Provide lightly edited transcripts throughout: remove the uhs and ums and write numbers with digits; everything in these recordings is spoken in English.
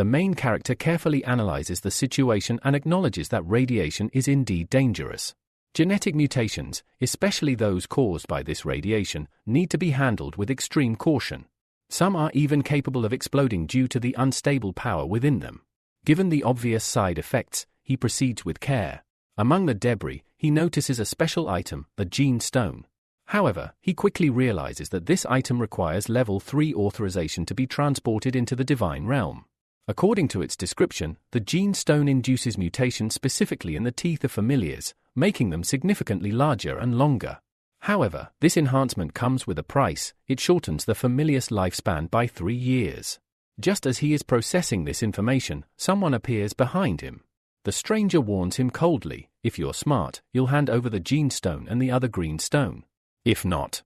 the main character carefully analyzes the situation and acknowledges that radiation is indeed dangerous. Genetic mutations, especially those caused by this radiation, need to be handled with extreme caution. Some are even capable of exploding due to the unstable power within them. Given the obvious side effects, he proceeds with care. Among the debris, he notices a special item, the gene stone. However, he quickly realizes that this item requires level 3 authorization to be transported into the divine realm. According to its description, the gene stone induces mutation specifically in the teeth of familiars, making them significantly larger and longer. However, this enhancement comes with a price. It shortens the familiar's lifespan by 3 years. Just as he is processing this information, someone appears behind him. The stranger warns him coldly, "If you're smart, you'll hand over the gene stone and the other green stone. If not,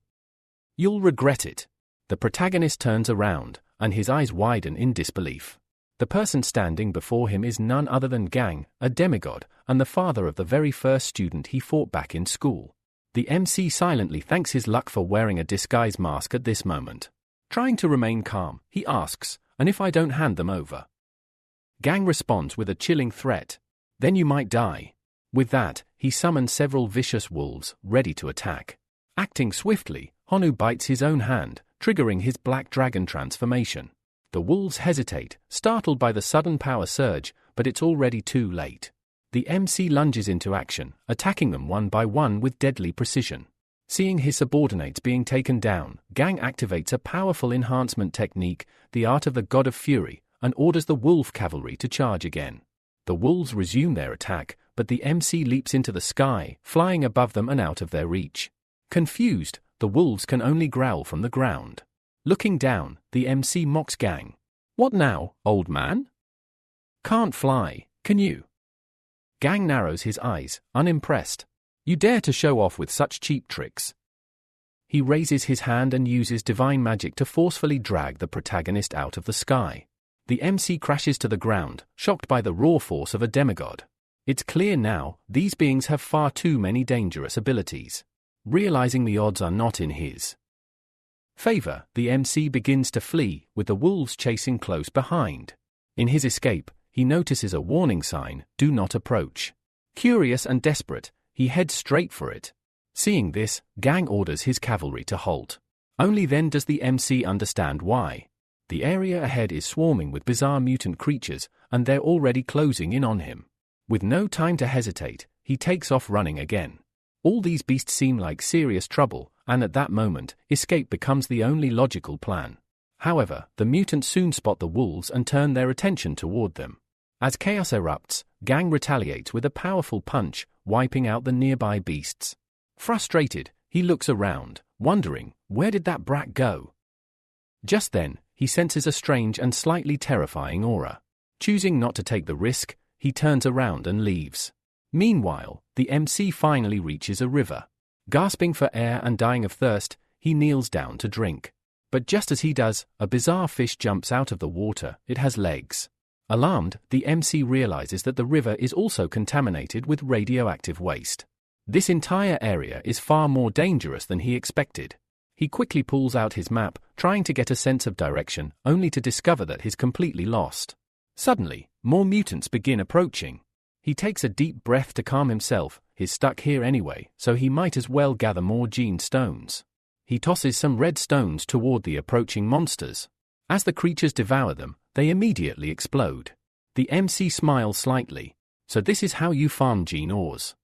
you'll regret it." The protagonist turns around, and his eyes widen in disbelief. The person standing before him is none other than Gang, a demigod, and the father of the very first student he fought back in school. The MC silently thanks his luck for wearing a disguise mask at this moment. Trying to remain calm, he asks, "And if I don't hand them over?" Gang responds with a chilling threat. "Then you might die." With that, he summons several vicious wolves, ready to attack. Acting swiftly, Honu bites his own hand, triggering his black dragon transformation. The wolves hesitate, startled by the sudden power surge, but it's already too late. The MC lunges into action, attacking them one by one with deadly precision. Seeing his subordinates being taken down, Gang activates a powerful enhancement technique, the art of the God of Fury, and orders the wolf cavalry to charge again. The wolves resume their attack, but the MC leaps into the sky, flying above them and out of their reach. Confused, the wolves can only growl from the ground. Looking down, the MC mocks Gang. "What now, old man? Can't fly, can you?" Gang narrows his eyes, unimpressed. "You dare to show off with such cheap tricks?" He raises his hand and uses divine magic to forcefully drag the protagonist out of the sky. The MC crashes to the ground, shocked by the raw force of a demigod. It's clear now, these beings have far too many dangerous abilities. Realizing the odds are not in his favor, the MC begins to flee, with the wolves chasing close behind. In his escape, he notices a warning sign, "Do not approach." Curious and desperate, he heads straight for it. Seeing this, Gang orders his cavalry to halt. Only then does the MC understand why. The area ahead is swarming with bizarre mutant creatures, and they're already closing in on him. With no time to hesitate, he takes off running again. All these beasts seem like serious trouble, and at that moment, escape becomes the only logical plan. However, the mutants soon spot the wolves and turn their attention toward them. As chaos erupts, Gang retaliates with a powerful punch, wiping out the nearby beasts. Frustrated, he looks around, wondering, where did that brat go? Just then, he senses a strange and slightly terrifying aura. Choosing not to take the risk, he turns around and leaves. Meanwhile, the MC finally reaches a river. Gasping for air and dying of thirst, he kneels down to drink. But just as he does, a bizarre fish jumps out of the water. It has legs. Alarmed, the MC realizes that the river is also contaminated with radioactive waste. This entire area is far more dangerous than he expected. He quickly pulls out his map, trying to get a sense of direction, only to discover that he's completely lost. Suddenly, more mutants begin approaching. He takes a deep breath to calm himself. He's stuck here anyway, so he might as well gather more gene stones. He tosses some red stones toward the approaching monsters. As the creatures devour them, they immediately explode. The MC smiles slightly. "So this is how you farm gene ores.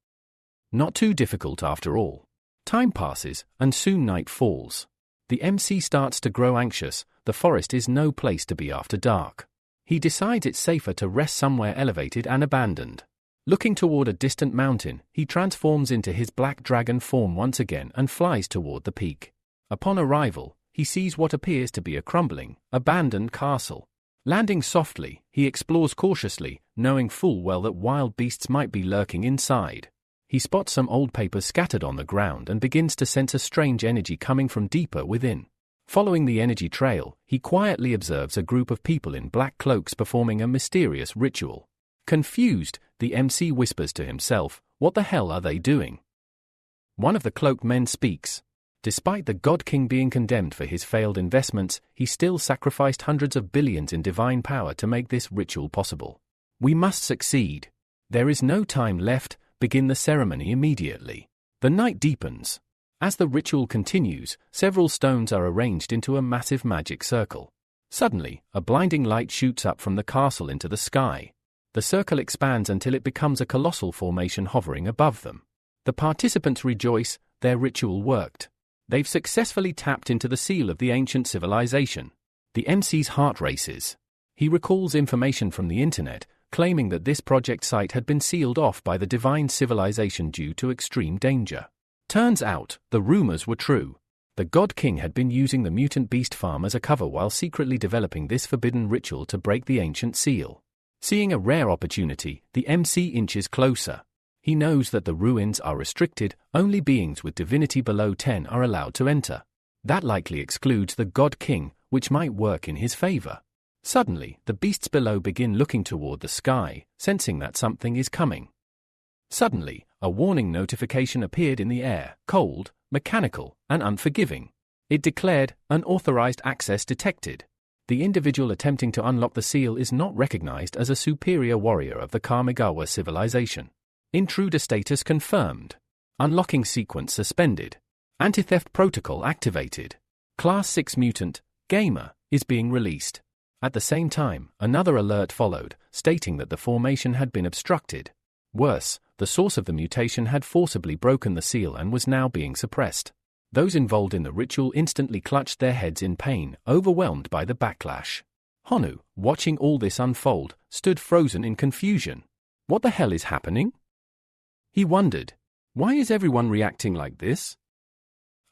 Not too difficult after all." Time passes, and soon night falls. The MC starts to grow anxious. The forest is no place to be after dark. He decides it's safer to rest somewhere elevated and abandoned. Looking toward a distant mountain, he transforms into his black dragon form once again and flies toward the peak. Upon arrival, he sees what appears to be a crumbling, abandoned castle. Landing softly, he explores cautiously, knowing full well that wild beasts might be lurking inside. He spots some old papers scattered on the ground and begins to sense a strange energy coming from deeper within. Following the energy trail, he quietly observes a group of people in black cloaks performing a mysterious ritual. Confused, the MC whispers to himself, "What the hell are they doing?" One of the cloaked men speaks. Despite the God King being condemned for his failed investments, he still sacrificed hundreds of billions in divine power to make this ritual possible. We must succeed. There is no time left, begin the ceremony immediately. The night deepens. As the ritual continues, several stones are arranged into a massive magic circle. Suddenly, a blinding light shoots up from the castle into the sky. The circle expands until it becomes a colossal formation hovering above them. The participants rejoice, their ritual worked. They've successfully tapped into the seal of the ancient civilization. The MC's heart races. He recalls information from the internet, claiming that this project site had been sealed off by the divine civilization due to extreme danger. Turns out, the rumors were true. The God King had been using the mutant beast farm as a cover while secretly developing this forbidden ritual to break the ancient seal. Seeing a rare opportunity, the MC inches closer. He knows that the ruins are restricted, only beings with divinity below 10 are allowed to enter. That likely excludes the God King, which might work in his favor. Suddenly, the beasts below begin looking toward the sky, sensing that something is coming. Suddenly, a warning notification appeared in the air, cold, mechanical, and unforgiving. It declared, unauthorized access detected. The individual attempting to unlock the seal is not recognized as a superior warrior of the Kamigawa civilization. Intruder status confirmed. Unlocking sequence suspended. Anti-theft protocol activated. Class 6 mutant, gamer, is being released. At the same time, another alert followed, stating that the formation had been obstructed. Worse, the source of the mutation had forcibly broken the seal and was now being suppressed. Those involved in the ritual instantly clutched their heads in pain, overwhelmed by the backlash. Honu, watching all this unfold, stood frozen in confusion. What the hell is happening? He wondered. Why is everyone reacting like this?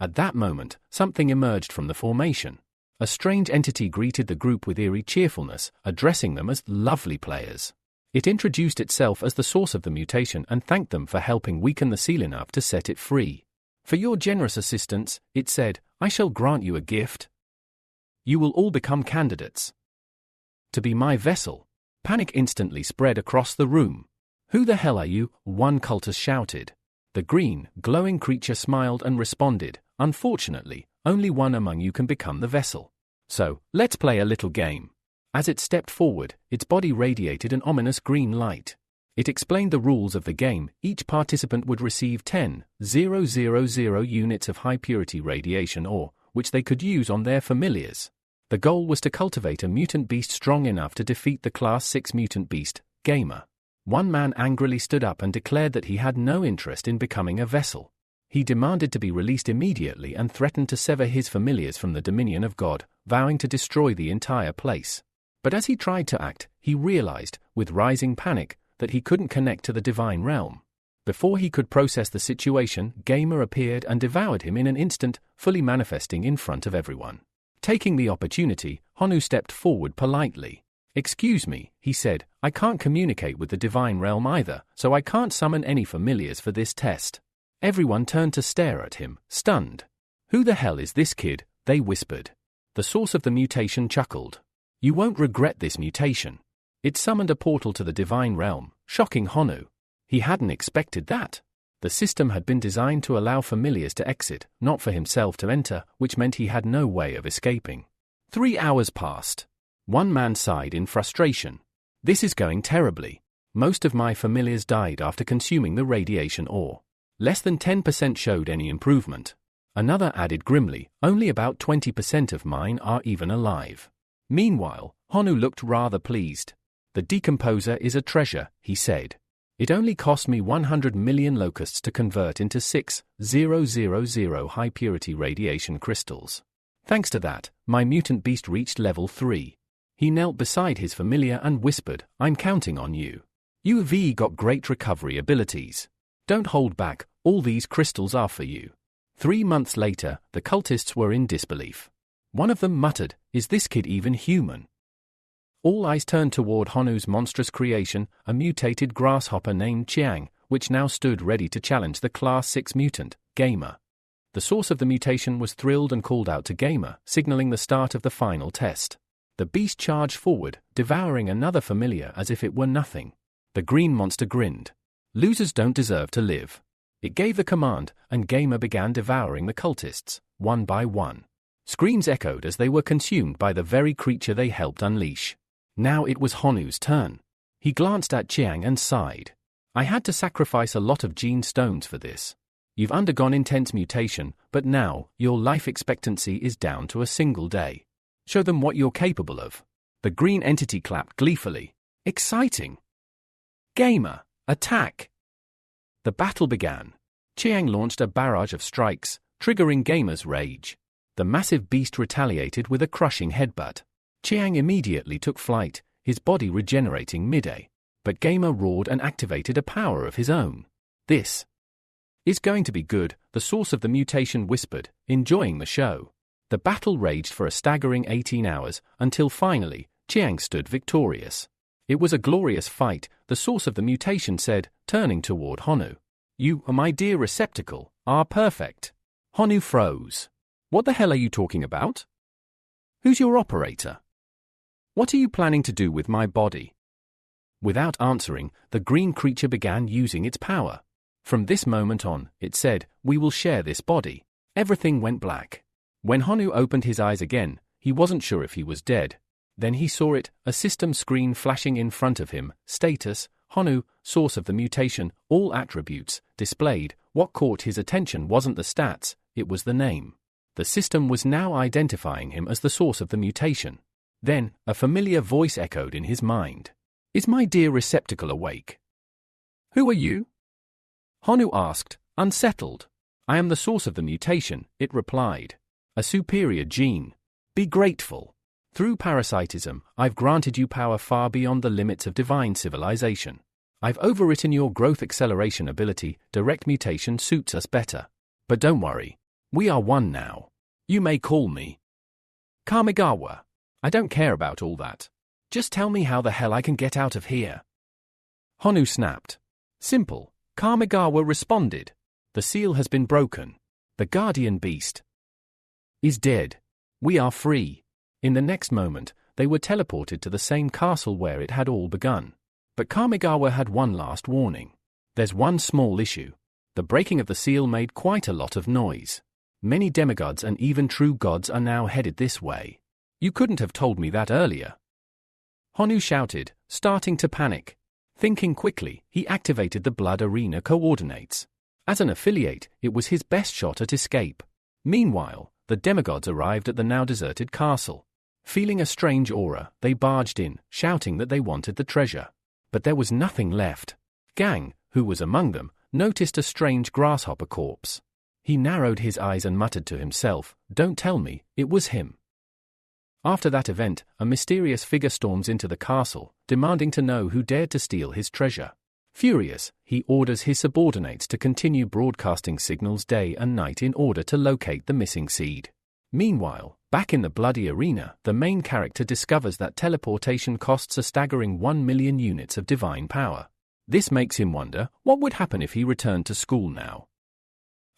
At that moment, something emerged from the formation. A strange entity greeted the group with eerie cheerfulness, addressing them as lovely players. It introduced itself as the source of the mutation and thanked them for helping weaken the seal enough to set it free. For your generous assistance, it said, I shall grant you a gift. You will all become candidates to be my vessel. Panic instantly spread across the room. Who the hell are you? One cultist shouted. The green, glowing creature smiled and responded, unfortunately, only one among you can become the vessel. So, let's play a little game. As it stepped forward, its body radiated an ominous green light. It explained the rules of the game. Each participant would receive 10,000 units of high-purity radiation ore, which they could use on their familiars. The goal was to cultivate a mutant beast strong enough to defeat the Class 6 mutant beast, Gamer. One man angrily stood up and declared that he had no interest in becoming a vessel. He demanded to be released immediately and threatened to sever his familiars from the dominion of God, vowing to destroy the entire place. But as he tried to act, he realized, with rising panic, that he couldn't connect to the divine realm. Before he could process the situation, Gamer appeared and devoured him in an instant, fully manifesting in front of everyone. Taking the opportunity, Honu stepped forward politely. Excuse me, he said, I can't communicate with the divine realm either, so I can't summon any familiars for this test. Everyone turned to stare at him, stunned. Who the hell is this kid? They whispered. The source of the mutation chuckled. You won't regret this mutation. It summoned a portal to the divine realm, shocking Honu. He hadn't expected that. The system had been designed to allow familiars to exit, not for himself to enter, which meant he had no way of escaping. 3 hours passed. One man sighed in frustration. This is going terribly. Most of my familiars died after consuming the radiation ore. Less than 10% showed any improvement. Another added grimly, only about 20% of mine are even alive. Meanwhile, Honu looked rather pleased. The decomposer is a treasure, he said. It only cost me 100 million locusts to convert into 6,000 high-purity radiation crystals. Thanks to that, my mutant beast reached level 3. He knelt beside his familiar and whispered, I'm counting on you. You've got great recovery abilities. Don't hold back, all these crystals are for you. 3 months later, the cultists were in disbelief. One of them muttered, is this kid even human? All eyes turned toward Honu's monstrous creation, a mutated grasshopper named Chiang, which now stood ready to challenge the Class 6 mutant, Gamer. The source of the mutation was thrilled and called out to Gamer, signaling the start of the final test. The beast charged forward, devouring another familiar as if it were nothing. The green monster grinned. Losers don't deserve to live. It gave the command, and Gamer began devouring the cultists, one by one. Screams echoed as they were consumed by the very creature they helped unleash. Now it was Honu's turn. He glanced at Chiang and sighed. I had to sacrifice a lot of gene stones for this. You've undergone intense mutation, but now, your life expectancy is down to a single day. Show them what you're capable of. The green entity clapped gleefully. Exciting! Gamer, attack! The battle began. Chiang launched a barrage of strikes, triggering Gamer's rage. The massive beast retaliated with a crushing headbutt. Chiang immediately took flight, his body regenerating mid-air. But Gamer roared and activated a power of his own. This is going to be good, the source of the mutation whispered, enjoying the show. The battle raged for a staggering 18 hours, until finally, Chiang stood victorious. It was a glorious fight, the source of the mutation said, turning toward Honu. You, my dear receptacle, are perfect. Honu froze. What the hell are you talking about? Who's your operator? What are you planning to do with my body? Without answering, the green creature began using its power. From this moment on, it said, we will share this body. Everything went black. When Honu opened his eyes again, he wasn't sure if he was dead. Then he saw it, a system screen flashing in front of him, status, Honu, source of the mutation, all attributes, displayed. What caught his attention wasn't the stats, it was the name. The system was now identifying him as the source of the mutation. Then, a familiar voice echoed in his mind. Is my dear receptacle awake? Who are you? Honu asked, unsettled. I am the source of the mutation, it replied. A superior gene. Be grateful. Through parasitism, I've granted you power far beyond the limits of divine civilization. I've overwritten your growth acceleration ability, direct mutation suits us better. But don't worry. We are one now. You may call me Kamigawa. I don't care about all that. Just tell me how the hell I can get out of here. Honu snapped. Simple. Kamigawa responded. The seal has been broken. The guardian beast is dead. We are free. In the next moment, they were teleported to the same castle where it had all begun. But Kamigawa had one last warning. There's one small issue. The breaking of the seal made quite a lot of noise. Many demigods and even true gods are now headed this way. You couldn't have told me that earlier. Honu shouted, starting to panic. Thinking quickly, he activated the blood arena coordinates. As an affiliate, it was his best shot at escape. Meanwhile, the demigods arrived at the now deserted castle. Feeling a strange aura, they barged in, shouting that they wanted the treasure. But there was nothing left. Gang, who was among them, noticed a strange grasshopper corpse. He narrowed his eyes and muttered to himself, don't tell me, it was him. After that event, a mysterious figure storms into the castle, demanding to know who dared to steal his treasure. Furious, he orders his subordinates to continue broadcasting signals day and night in order to locate the missing seed. Meanwhile, back in the bloody arena, the main character discovers that teleportation costs a staggering 1 million units of divine power. This makes him wonder, what would happen if he returned to school now?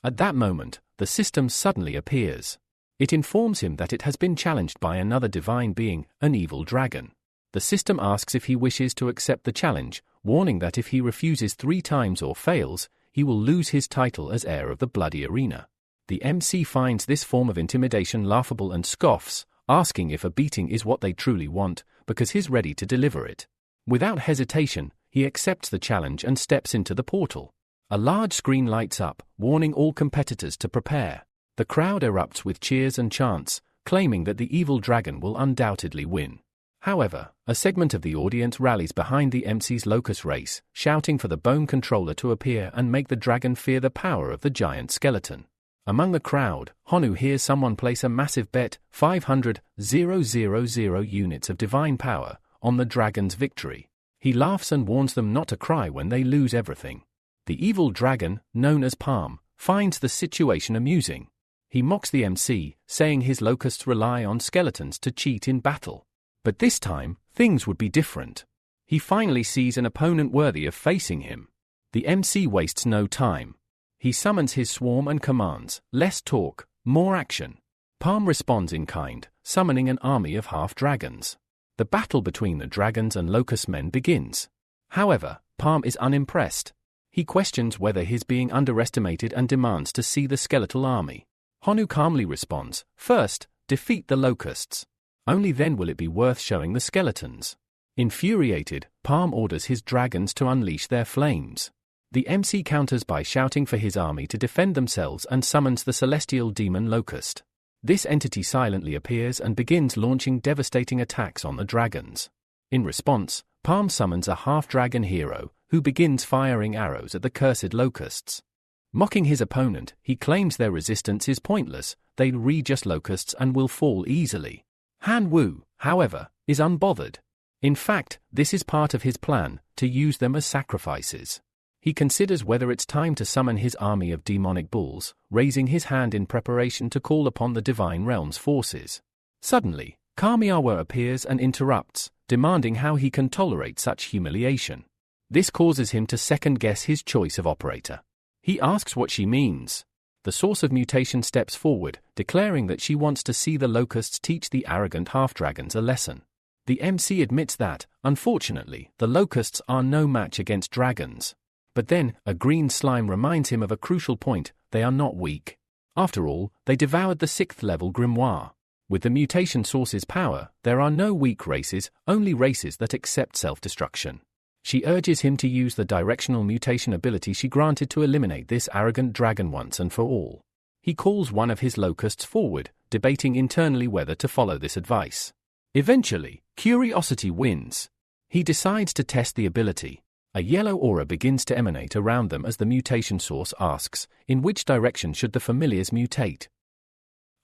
At that moment, the system suddenly appears. It informs him that it has been challenged by another divine being, an evil dragon. The system asks if he wishes to accept the challenge, warning that if he refuses 3 times or fails, he will lose his title as heir of the bloody arena. The MC finds this form of intimidation laughable and scoffs, asking if a beating is what they truly want, because he's ready to deliver it. Without hesitation, he accepts the challenge and steps into the portal. A large screen lights up, warning all competitors to prepare. The crowd erupts with cheers and chants, claiming that the evil dragon will undoubtedly win. However, a segment of the audience rallies behind the MC's locust race, shouting for the bone controller to appear and make the dragon fear the power of the giant skeleton. Among the crowd, Honu hears someone place a massive bet, 500,000 units of divine power, on the dragon's victory. He laughs and warns them not to cry when they lose everything. The evil dragon, known as Palm, finds the situation amusing. He mocks the MC, saying his locusts rely on skeletons to cheat in battle. But this time, things would be different. He finally sees an opponent worthy of facing him. The MC wastes no time. He summons his swarm and commands, less talk, more action. Palm responds in kind, summoning an army of half-dragons. The battle between the dragons and locust men begins. However, Palm is unimpressed. He questions whether he's being underestimated and demands to see the skeletal army. Honu calmly responds, "First, defeat the locusts. Only then will it be worth showing the skeletons." Infuriated, Palm orders his dragons to unleash their flames. The MC counters by shouting for his army to defend themselves and summons the celestial demon locust. This entity silently appears and begins launching devastating attacks on the dragons. In response, Palm summons a half-dragon hero, who begins firing arrows at the cursed locusts. Mocking his opponent, he claims their resistance is pointless, they re just locusts and will fall easily. Han Wu, however, is unbothered. In fact, this is part of his plan, to use them as sacrifices. He considers whether it's time to summon his army of demonic bulls, raising his hand in preparation to call upon the divine realm's forces. Suddenly, Kamiawa appears and interrupts, demanding how he can tolerate such humiliation. This causes him to second-guess his choice of operator. He asks what she means. The source of mutation steps forward, declaring that she wants to see the locusts teach the arrogant half-dragons a lesson. The MC admits that, unfortunately, the locusts are no match against dragons. But then, a green slime reminds him of a crucial point: they are not weak. After all, they devoured the 6th level grimoire. With the mutation source's power, there are no weak races, only races that accept self-destruction. She urges him to use the directional mutation ability she granted to eliminate this arrogant dragon once and for all. He calls one of his locusts forward, debating internally whether to follow this advice. Eventually, curiosity wins. He decides to test the ability. A yellow aura begins to emanate around them as the mutation source asks, in which direction should the familiars mutate?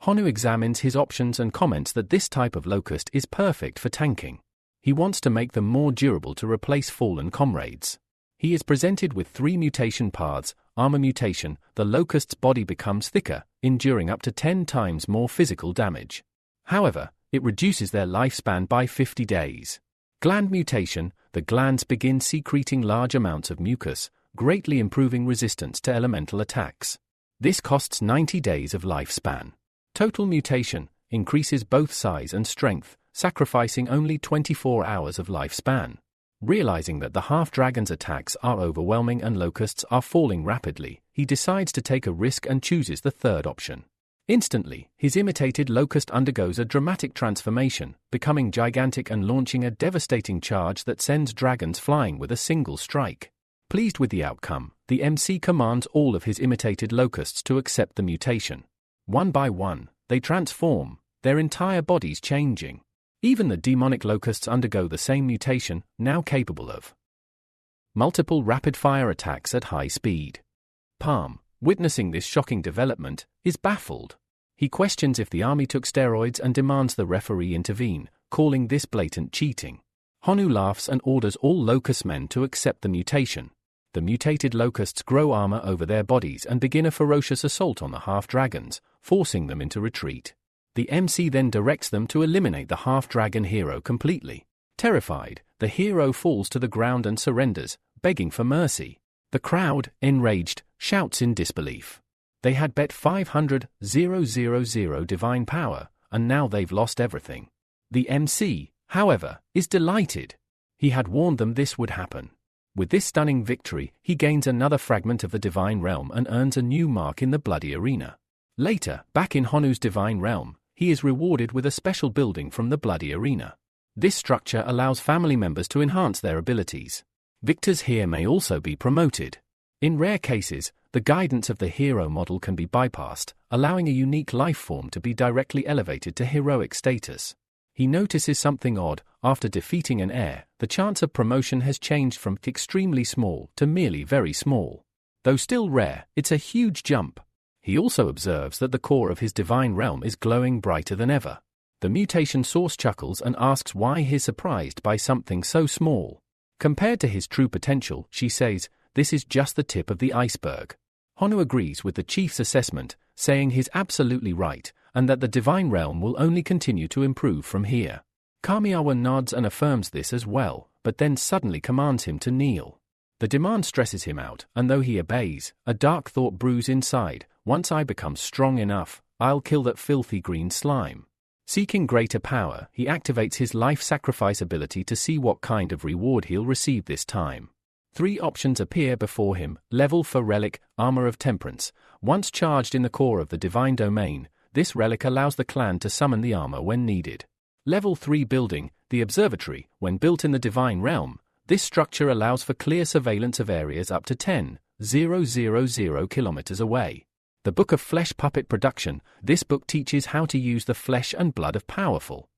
Honu examines his options and comments that this type of locust is perfect for tanking. He wants to make them more durable to replace fallen comrades. He is presented with 3 mutation paths. Armor mutation, the locust's body becomes thicker, enduring up to 10 times more physical damage. However, it reduces their lifespan by 50 days. Gland mutation, the glands begin secreting large amounts of mucus, greatly improving resistance to elemental attacks. This costs 90 days of lifespan. Total mutation increases both size and strength, sacrificing only 24 hours of lifespan. Realizing that the half-dragon's attacks are overwhelming and locusts are falling rapidly, he decides to take a risk and chooses the third option. Instantly, his imitated locust undergoes a dramatic transformation, becoming gigantic and launching a devastating charge that sends dragons flying with a single strike. Pleased with the outcome, the MC commands all of his imitated locusts to accept the mutation. One by one, they transform, their entire bodies changing. Even the demonic locusts undergo the same mutation, now capable of multiple rapid-fire attacks at high speed. Palm, witnessing this shocking development, is baffled. He questions if the army took steroids and demands the referee intervene, calling this blatant cheating. Honu laughs and orders all locust men to accept the mutation. The mutated locusts grow armor over their bodies and begin a ferocious assault on the half-dragons, forcing them into retreat. The MC then directs them to eliminate the half-dragon hero completely. Terrified, the hero falls to the ground and surrenders, begging for mercy. The crowd, enraged, shouts in disbelief. They had bet 500,000 divine power, and now they've lost everything. The MC, however, is delighted. He had warned them this would happen. With this stunning victory, he gains another fragment of the divine realm and earns a new mark in the bloody arena. Later, back in Honu's divine realm, he is rewarded with a special building from the bloody arena. This structure allows family members to enhance their abilities. Victors here may also be promoted. In rare cases, the guidance of the hero model can be bypassed, allowing a unique life form to be directly elevated to heroic status. He notices something odd: after defeating an heir, the chance of promotion has changed from extremely small to merely very small. Though still rare, it's a huge jump. He also observes that the core of his divine realm is glowing brighter than ever. The mutation source chuckles and asks why he's surprised by something so small. Compared to his true potential, she says, this is just the tip of the iceberg. Honu agrees with the chief's assessment, saying he's absolutely right, and that the divine realm will only continue to improve from here. Kamiawa nods and affirms this as well, but then suddenly commands him to kneel. The demand stresses him out, and though he obeys, a dark thought brews inside: once I become strong enough, I'll kill that filthy green slime. Seeking greater power, he activates his life sacrifice ability to see what kind of reward he'll receive this time. 3 options appear before him. Level for relic, Armor of Temperance. Once charged in the core of the divine domain, this relic allows the clan to summon the armor when needed. Level 3 building, the observatory. When built in the divine realm, this structure allows for clear surveillance of areas up to 10,000 kilometers away. The Book of Flesh Puppet Production. This book teaches how to use the flesh and blood of powerful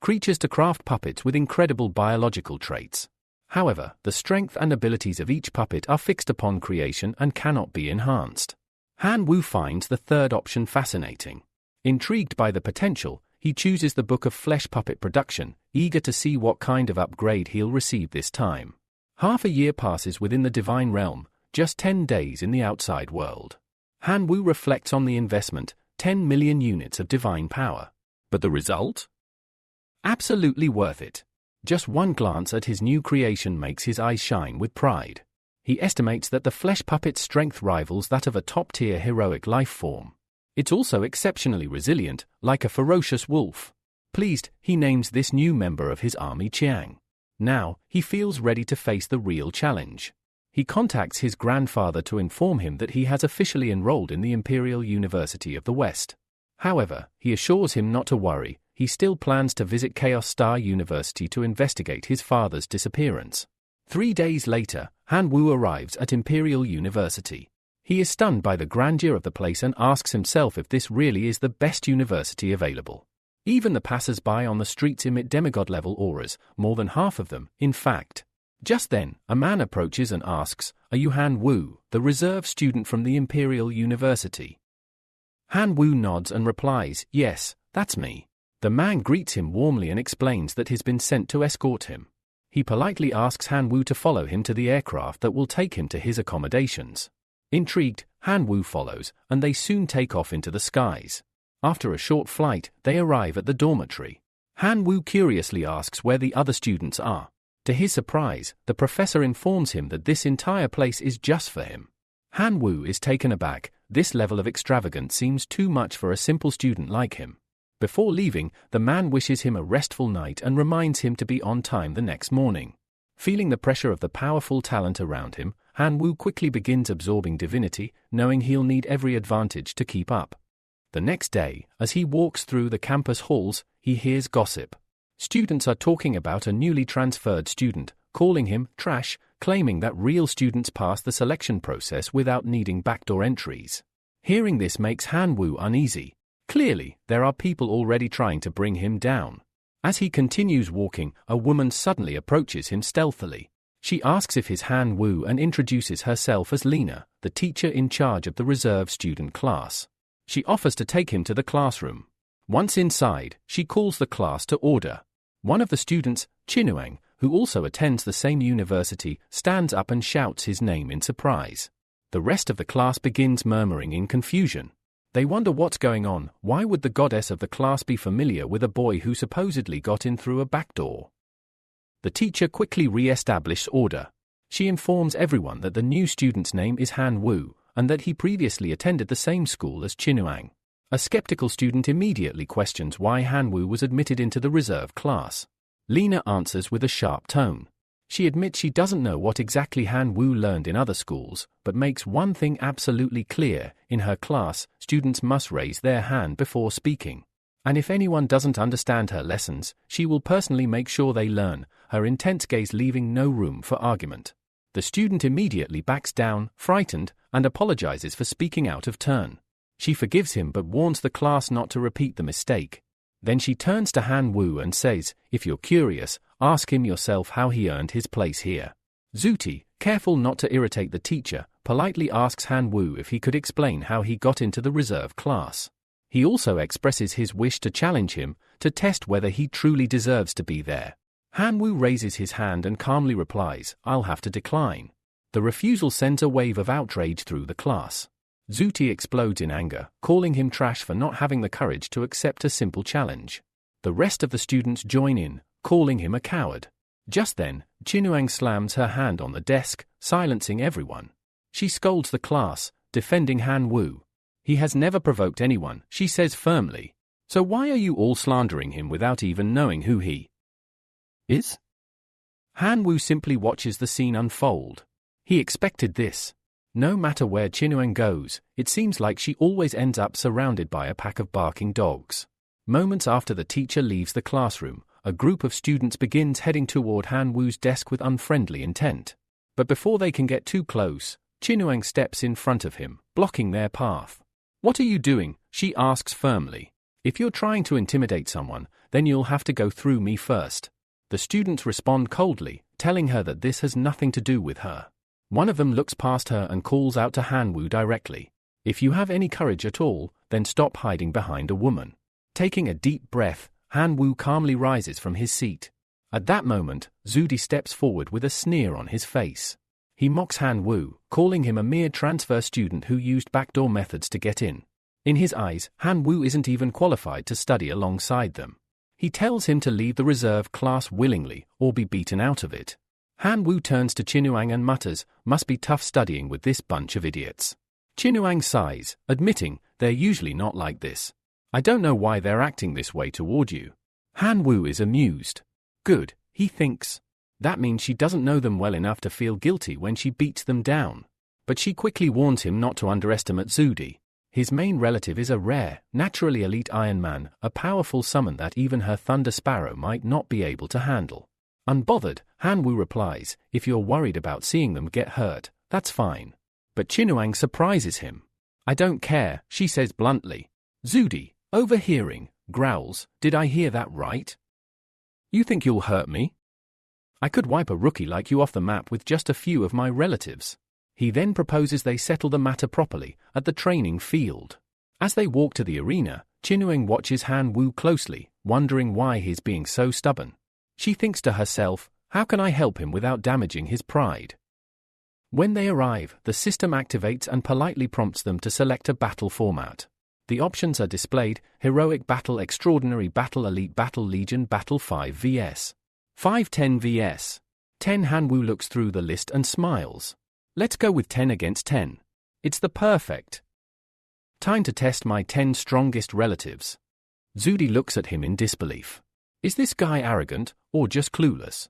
creatures to craft puppets with incredible biological traits. However, the strength and abilities of each puppet are fixed upon creation and cannot be enhanced. Han Wu finds the third option fascinating. Intrigued by the potential, he chooses the Book of Flesh Puppet Production, eager to see what kind of upgrade he'll receive this time. Half a year passes within the divine realm, just 10 days in the outside world. Han Wu reflects on the investment, 10 million units of divine power. But the result? Absolutely worth it. Just one glance at his new creation makes his eyes shine with pride. He estimates that the flesh puppet's strength rivals that of a top-tier heroic life form. It's also exceptionally resilient, like a ferocious wolf. Pleased, he names this new member of his army Chiang. Now, he feels ready to face the real challenge. He contacts his grandfather to inform him that he has officially enrolled in the Imperial University of the West. However, he assures him not to worry. He still plans to visit Chaos Star University to investigate his father's disappearance. 3 days later, Han Wu arrives at Imperial University. He is stunned by the grandeur of the place and asks himself if this really is the best university available. Even the passers-by on the streets emit demigod-level auras, more than half of them, in fact. Just then, a man approaches and asks, "Are you Han Wu, the reserve student from the Imperial University?" Han Wu nods and replies, "Yes, that's me." The man greets him warmly and explains that he's been sent to escort him. He politely asks Han Wu to follow him to the aircraft that will take him to his accommodations. Intrigued, Han Wu follows, and they soon take off into the skies. After a short flight, they arrive at the dormitory. Han Wu curiously asks where the other students are. To his surprise, the professor informs him that this entire place is just for him. Han Wu is taken aback. This level of extravagance seems too much for a simple student like him. Before leaving, the man wishes him a restful night and reminds him to be on time the next morning. Feeling the pressure of the powerful talent around him, Han Wu quickly begins absorbing divinity, knowing he'll need every advantage to keep up. The next day, as he walks through the campus halls, he hears gossip. Students are talking about a newly transferred student, calling him trash, claiming that real students pass the selection process without needing backdoor entries. Hearing this makes Han Wu uneasy. Clearly, there are people already trying to bring him down. As he continues walking, a woman suddenly approaches him stealthily. She asks if he's Han Wu and introduces herself as Lena, the teacher in charge of the reserve student class. She offers to take him to the classroom. Once inside, she calls the class to order. One of the students, Chinuang, who also attends the same university, stands up and shouts his name in surprise. The rest of the class begins murmuring in confusion. They wonder what's going on. Why would the goddess of the class be familiar with a boy who supposedly got in through a back door? The teacher quickly re-establishes order. She informs everyone that the new student's name is Han Wu, and that he previously attended the same school as Chinuang. A skeptical student immediately questions why Han Wu was admitted into the reserve class. Lena answers with a sharp tone. She admits she doesn't know what exactly Han Wu learned in other schools, but makes one thing absolutely clear: in her class, students must raise their hand before speaking. And if anyone doesn't understand her lessons, she will personally make sure they learn, her intense gaze leaving no room for argument. The student immediately backs down, frightened, and apologizes for speaking out of turn. She forgives him but warns the class not to repeat the mistake. Then she turns to Han Wu and says, "If you're curious, ask him yourself how he earned his place here." Zuti, careful not to irritate the teacher, politely asks Han Wu if he could explain how he got into the reserve class. He also expresses his wish to challenge him, to test whether he truly deserves to be there. Han Wu raises his hand and calmly replies, "I'll have to decline." The refusal sends a wave of outrage through the class. Zuti explodes in anger, calling him trash for not having the courage to accept a simple challenge. The rest of the students join in, calling him a coward. Just then, Chinuang slams her hand on the desk, silencing everyone. She scolds the class, defending Han Wu. "He has never provoked anyone," she says firmly. "So why are you all slandering him without even knowing who he is?" Han Wu simply watches the scene unfold. He expected this. No matter where Qinyuan goes, it seems like she always ends up surrounded by a pack of barking dogs. Moments after the teacher leaves the classroom, a group of students begins heading toward Han Wu's desk with unfriendly intent. But before they can get too close, Qinyuan steps in front of him, blocking their path. "What are you doing?" she asks firmly. "If you're trying to intimidate someone, then you'll have to go through me first." The students respond coldly, telling her that this has nothing to do with her. One of them looks past her and calls out to Han Wu directly. "If you have any courage at all, then stop hiding behind a woman." Taking a deep breath, Han Wu calmly rises from his seat. At that moment, Zudi steps forward with a sneer on his face. He mocks Han Wu, calling him a mere transfer student who used backdoor methods to get in. In his eyes, Han Wu isn't even qualified to study alongside them. He tells him to leave the reserve class willingly or be beaten out of it. Han Wu turns to Qinyuan and mutters, "Must be tough studying with this bunch of idiots." Qinyuan sighs, admitting, "They're usually not like this. I don't know why they're acting this way toward you." Han Wu is amused. Good, he thinks. That means she doesn't know them well enough to feel guilty when she beats them down. But she quickly warns him not to underestimate Zudi. His main relative is a rare, naturally elite Iron Man, a powerful summon that even her Thunder Sparrow might not be able to handle. Unbothered, Han Wu replies, "If you're worried about seeing them get hurt, that's fine." But Qinyuan surprises him. "I don't care," she says bluntly. Zudi, overhearing, growls, "Did I hear that right? You think you'll hurt me? I could wipe a rookie like you off the map with just a few of my relatives." He then proposes they settle the matter properly at the training field. As they walk to the arena, Qinyuan watches Han Wu closely, wondering why he's being so stubborn. She thinks to herself, "How can I help him without damaging his pride?" When they arrive, the system activates and politely prompts them to select a battle format. The options are displayed: Heroic Battle, Extraordinary Battle, Elite Battle, Legion Battle, 5 vs. 5, 10 vs. 10. Han Wu looks through the list and smiles. "Let's go with 10 against 10. It's the perfect time to test my 10 strongest relatives." Zudi looks at him in disbelief. Is this guy arrogant, or just clueless?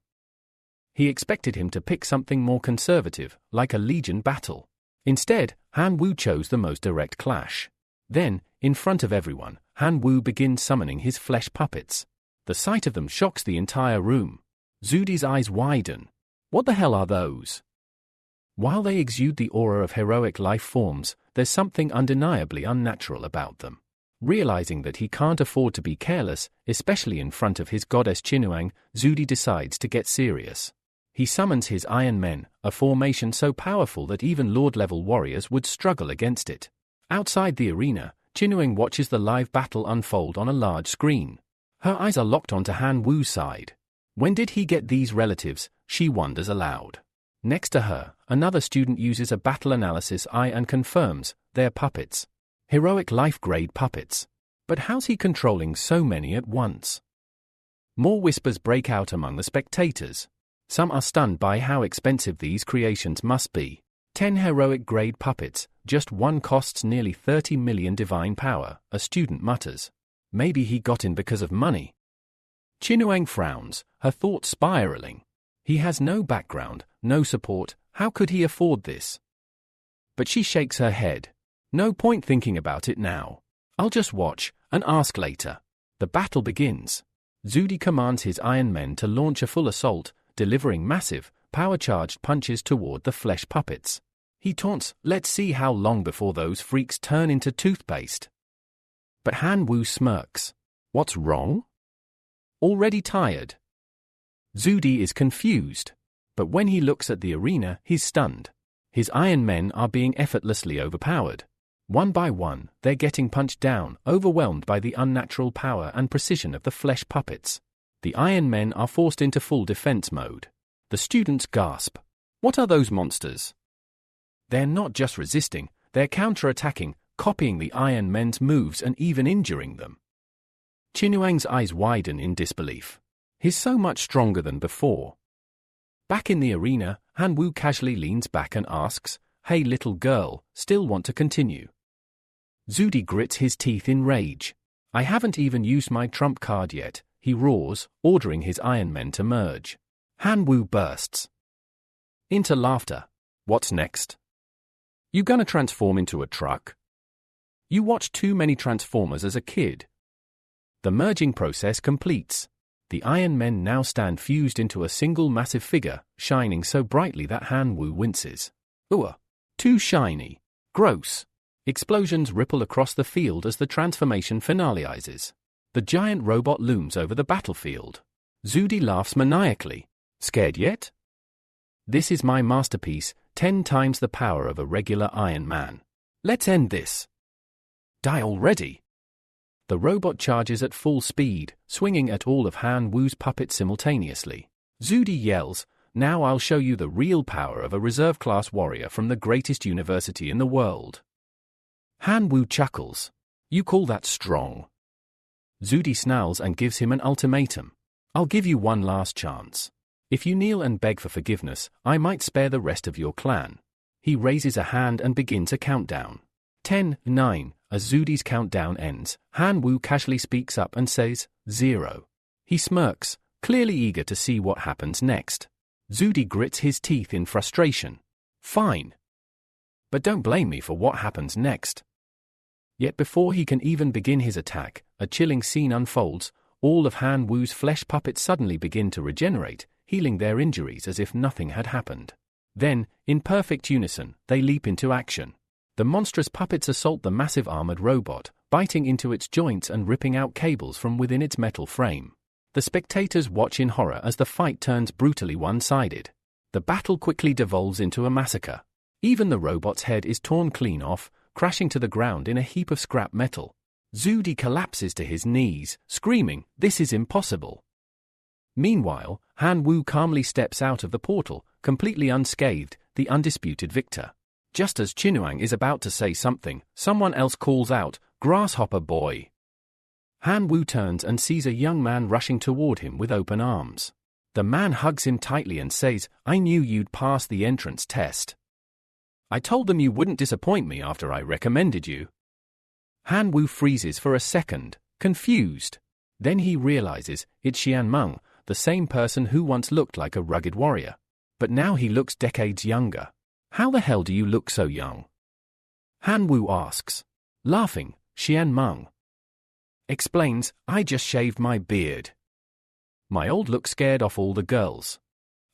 He expected him to pick something more conservative, like a Legion battle. Instead, Han Wu chose the most direct clash. Then, in front of everyone, Han Wu begins summoning his flesh puppets. The sight of them shocks the entire room. Zudi's eyes widen. What the hell are those? While they exude the aura of heroic life forms, there's something undeniably unnatural about them. Realizing that he can't afford to be careless, especially in front of his goddess Qinyuan, Zudi decides to get serious. He summons his Iron Men, a formation so powerful that even Lord-level warriors would struggle against it. Outside the arena, Qinyuan watches the live battle unfold on a large screen. Her eyes are locked onto Han Wu's side. When did he get these relatives? She wonders aloud. Next to her, another student uses a battle analysis eye and confirms they're puppets. Heroic life-grade puppets. But how's he controlling so many at once? More whispers break out among the spectators. Some are stunned by how expensive these creations must be. 10 heroic-grade puppets, just one costs nearly 30 million divine power, a student mutters. Maybe he got in because of money. Qinyuan frowns, her thoughts spiraling. He has no background, no support, how could he afford this? But she shakes her head. No point thinking about it now. I'll just watch and ask later. The battle begins. Zudi commands his Iron Men to launch a full assault, delivering massive, power-charged punches toward the flesh puppets. He taunts, "Let's see how long before those freaks turn into toothpaste." But Han Wu smirks. What's wrong? Already tired? Zudi is confused. But when he looks at the arena, he's stunned. His Iron Men are being effortlessly overpowered. One by one, they're getting punched down, overwhelmed by the unnatural power and precision of the flesh puppets. The Iron Men are forced into full defense mode. The students gasp. What are those monsters? They're not just resisting, they're counter-attacking, copying the Iron Men's moves and even injuring them. Qinyuan's eyes widen in disbelief. He's so much stronger than before. Back in the arena, Han Wu casually leans back and asks, "Hey little girl, still want to continue?" Zudi grits his teeth in rage. "I haven't even used my trump card yet," he roars, ordering his Iron Men to merge. Han Wu bursts into laughter. What's next? You gonna transform into a truck? You watched too many Transformers as a kid. The merging process completes. The Iron Men now stand fused into a single massive figure, shining so brightly that Han Wu winces. Ooh, too shiny. Gross. Explosions ripple across the field as the transformation finalizes. The giant robot looms over the battlefield. Zudi laughs maniacally. Scared yet? This is my masterpiece, 10 times the power of a regular Iron Man. Let's end this. Die already. The robot charges at full speed, swinging at all of Han Wu's puppets simultaneously. Zudi yells, "Now I'll show you the real power of a reserve-class warrior from the greatest university in the world." Han Wu chuckles. "You call that strong?" Zudi snarls and gives him an ultimatum. "I'll give you one last chance. If you kneel and beg for forgiveness, I might spare the rest of your clan." He raises a hand and begins a countdown. 10, 9. As Zudi's countdown ends, Han Wu casually speaks up and says, 0. He smirks, clearly eager to see what happens next. Zudi grits his teeth in frustration. "Fine. But don't blame me for what happens next." Yet before he can even begin his attack, a chilling scene unfolds. All of Han Wu's flesh puppets suddenly begin to regenerate, healing their injuries as if nothing had happened. Then, in perfect unison, they leap into action. The monstrous puppets assault the massive armored robot, biting into its joints and ripping out cables from within its metal frame. The spectators watch in horror as the fight turns brutally one-sided. The battle quickly devolves into a massacre. Even the robot's head is torn clean off, crashing to the ground in a heap of scrap metal. Zudi collapses to his knees, screaming, "This is impossible." Meanwhile, Han Wu calmly steps out of the portal, completely unscathed, the undisputed victor. Just as Chinuang is about to say something, someone else calls out, "Grasshopper boy." Han Wu turns and sees a young man rushing toward him with open arms. The man hugs him tightly and says, "I knew you'd pass the entrance test. I told them you wouldn't disappoint me after I recommended you." Han Wu freezes for a second, confused. Then he realizes it's Xian Meng, the same person who once looked like a rugged warrior. But now he looks decades younger. "How the hell do you look so young?" Han Wu asks. Laughing, Xian Meng explains, "I just shaved my beard. My old look scared off all the girls."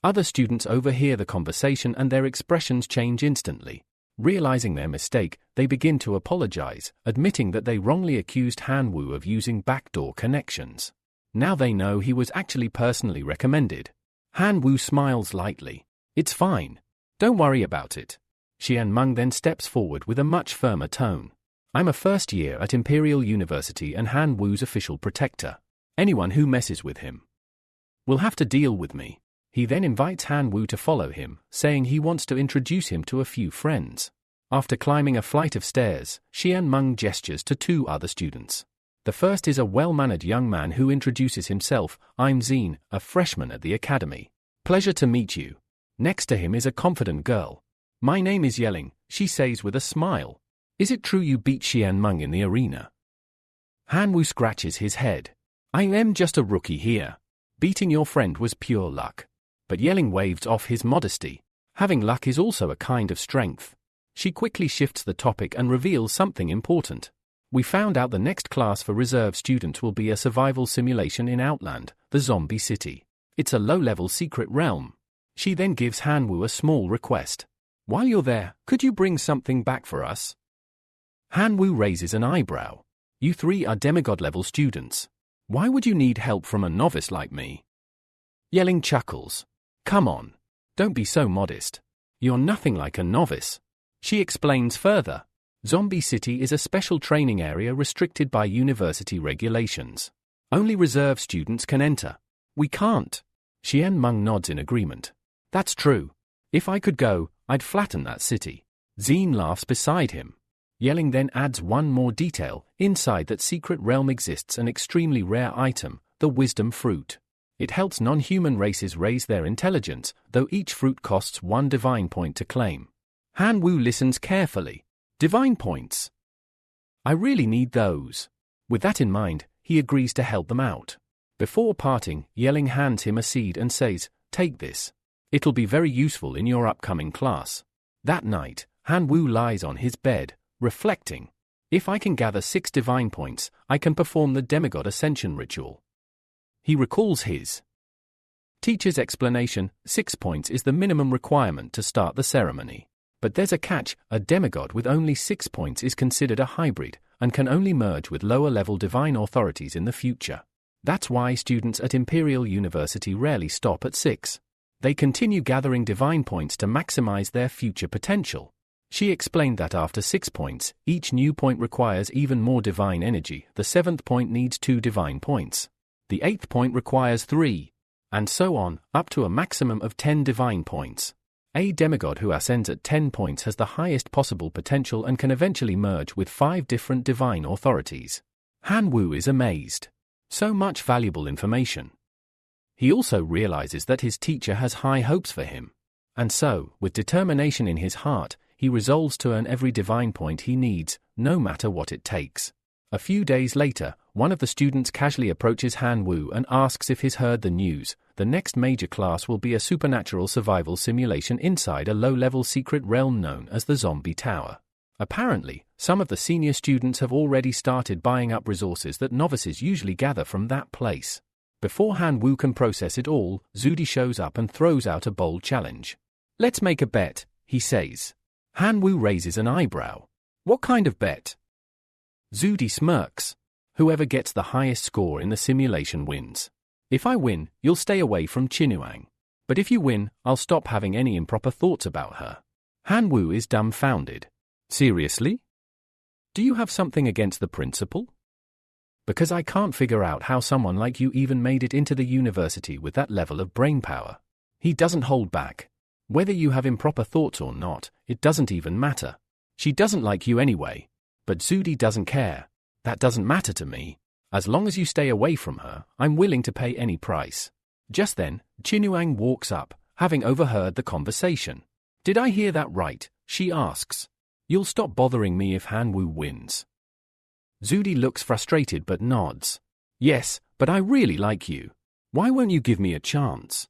Other students overhear the conversation and their expressions change instantly. Realizing their mistake, they begin to apologize, admitting that they wrongly accused Han Wu of using backdoor connections. Now they know he was actually personally recommended. Han Wu smiles lightly. "It's fine. Don't worry about it." Xian Meng then steps forward with a much firmer tone. "I'm a first year at Imperial University and Han Wu's official protector. Anyone who messes with him will have to deal with me." He then invites Han Wu to follow him, saying he wants to introduce him to a few friends. After climbing a flight of stairs, Xian Meng gestures to 2 other students. The first is a well-mannered young man who introduces himself. "I'm Zine, a freshman at the academy. Pleasure to meet you." Next to him is a confident girl. "My name is Yelling," she says with a smile. "Is it true you beat Xian Meng in the arena?" Han Wu scratches his head. "I am just a rookie here. Beating your friend was pure luck." But Yelling waves off his modesty. Having luck is also a kind of strength. She quickly shifts the topic and reveals something important. "We found out the next class for reserve students will be a survival simulation in Outland, the zombie city. It's a low-level secret realm." She then gives Han Wu a small request. "While you're there, could you bring something back for us?" Han Wu raises an eyebrow. "You 3 are demigod-level students. Why would you need help from a novice like me?" Yelling chuckles. "Come on. Don't be so modest. You're nothing like a novice." She explains further. Zombie City is a special training area restricted by university regulations. Only reserve students can enter. We can't. Xian Meng nods in agreement. "That's true. If I could go, I'd flatten that city." Zine laughs beside him. Yelling then adds one more detail. Inside that secret realm exists an extremely rare item, the wisdom fruit. It helps non-human races raise their intelligence, though each fruit costs 1 divine point to claim. Han Wu listens carefully. Divine points. I really need those. With that in mind, he agrees to help them out. Before parting, Yelling hands him a seed and says, take this. It'll be very useful in your upcoming class. That night, Han Wu lies on his bed, reflecting. If I can gather 6 divine points, I can perform the demigod ascension ritual. He recalls his teacher's explanation: 6 points is the minimum requirement to start the ceremony. But there's a catch: a demigod with only 6 points is considered a hybrid, and can only merge with lower-level divine authorities in the future. That's why students at Imperial University rarely stop at 6. They continue gathering divine points to maximize their future potential. She explained that after 6 points, each new point requires even more divine energy. The 7th point needs 2 divine points. The 8th point requires 3. And so on, up to a maximum of 10 divine points. A demigod who ascends at 10 points has the highest possible potential and can eventually merge with 5 different divine authorities. Han Wu is amazed. So much valuable information. He also realizes that his teacher has high hopes for him. And so, with determination in his heart, he resolves to earn every divine point he needs, no matter what it takes. A few days later, one of the students casually approaches Han Wu and asks if he's heard the news. The next major class will be a supernatural survival simulation inside a low-level secret realm known as the Zombie Tower. Apparently, some of the senior students have already started buying up resources that novices usually gather from that place. Before Han Wu can process it all, Zudi shows up and throws out a bold challenge. "Let's make a bet," he says. Han Wu raises an eyebrow. "What kind of bet?" Zudi smirks. "Whoever gets the highest score in the simulation wins. If I win, you'll stay away from Qinyuan. But if you win, I'll stop having any improper thoughts about her." Han Wu is dumbfounded. "Seriously? Do you have something against the principal?" "Because I can't figure out how someone like you even made it into the university with that level of brainpower." He doesn't hold back. "Whether you have improper thoughts or not, it doesn't even matter. She doesn't like you anyway. But Zudi doesn't care. That doesn't matter to me. As long as you stay away from her, I'm willing to pay any price." Just then, Qinyuan walks up, having overheard the conversation. "Did I hear that right?" she asks. "You'll stop bothering me if Han Wu wins." Zudi looks frustrated but nods. "Yes, but I really like you. Why won't you give me a chance?"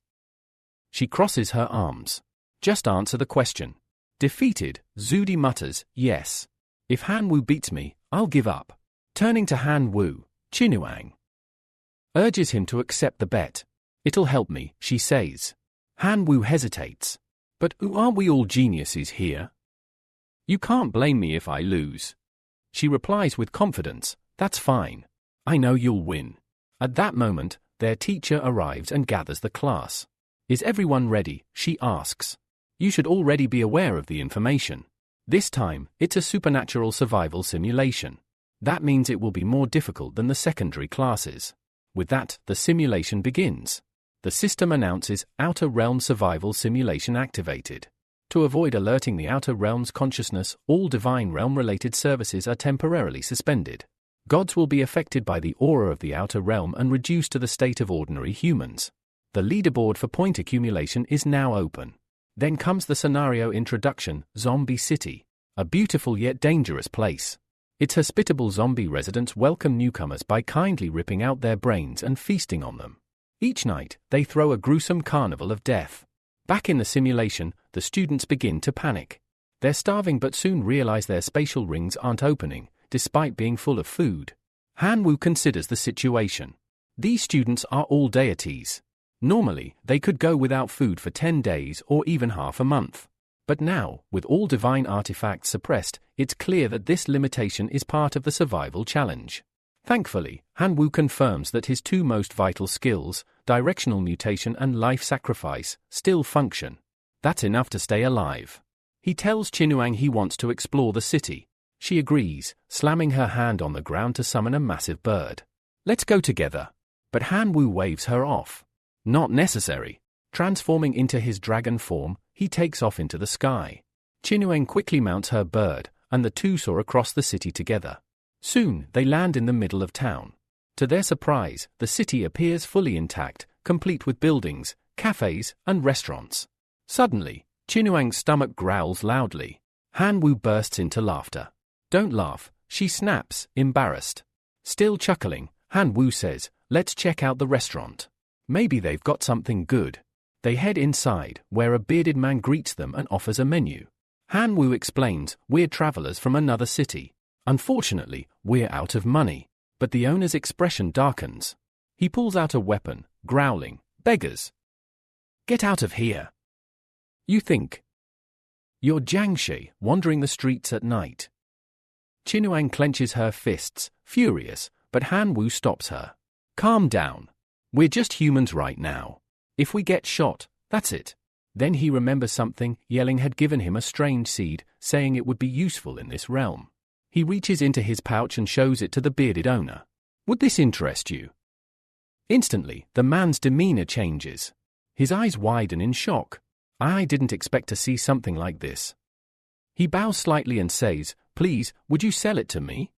She crosses her arms. "Just answer the question." Defeated, Zudi mutters, "Yes. If Han Wu beats me, I'll give up." Turning to Han Wu, Qinyuan urges him to accept the bet. "It'll help me," she says. Han Wu hesitates. "But aren't we all geniuses here? You can't blame me if I lose." She replies with confidence, "That's fine. I know you'll win." At that moment, their teacher arrives and gathers the class. "Is everyone ready?" she asks. "You should already be aware of the information. This time, it's a supernatural survival simulation. That means it will be more difficult than the secondary classes." With that, the simulation begins. The system announces Outer Realm Survival Simulation activated. To avoid alerting the Outer Realm's consciousness, all Divine Realm-related services are temporarily suspended. Gods will be affected by the aura of the Outer Realm and reduced to the state of ordinary humans. The leaderboard for point accumulation is now open. Then comes the scenario introduction: Zombie City, a beautiful yet dangerous place. Its hospitable zombie residents welcome newcomers by kindly ripping out their brains and feasting on them. Each night, they throw a gruesome carnival of death. Back in the simulation, the students begin to panic. They're starving but soon realize their spatial rings aren't opening, despite being full of food. Han Wu considers the situation. These students are all deities. Normally, they could go without food for 10 days or even half a month. But now, with all divine artifacts suppressed, it's clear that this limitation is part of the survival challenge. Thankfully, Han Wu confirms that his 2 most vital skills, directional mutation and life sacrifice, still function. That's enough to stay alive. He tells Qinyuan he wants to explore the city. She agrees, slamming her hand on the ground to summon a massive bird. "Let's go together." But Han Wu waves her off. "Not necessary." Transforming into his dragon form, he takes off into the sky. Qinyuan quickly mounts her bird, and the two soar across the city together. Soon, they land in the middle of town. To their surprise, the city appears fully intact, complete with buildings, cafes, and restaurants. Suddenly, Qinyuan's stomach growls loudly. Han Wu bursts into laughter. "Don't laugh," she snaps, embarrassed. Still chuckling, Han Wu says, "Let's check out the restaurant. Maybe they've got something good." They head inside, where a bearded man greets them and offers a menu. Han Wu explains, "We're travelers from another city. Unfortunately, we're out of money." But the owner's expression darkens. He pulls out a weapon, growling, "Beggars! Get out of here!" You think you're Jiangshi, wandering the streets at night. Qinuang clenches her fists, furious, but Han Wu stops her. "Calm down. We're just humans right now. If we get shot, that's it." Then he remembers something. Yelling had given him a strange seed, saying it would be useful in this realm. He reaches into his pouch and shows it to the bearded owner. "Would this interest you?" Instantly, the man's demeanor changes. His eyes widen in shock. "I didn't expect to see something like this." He bows slightly and says, "Please, would you sell it to me?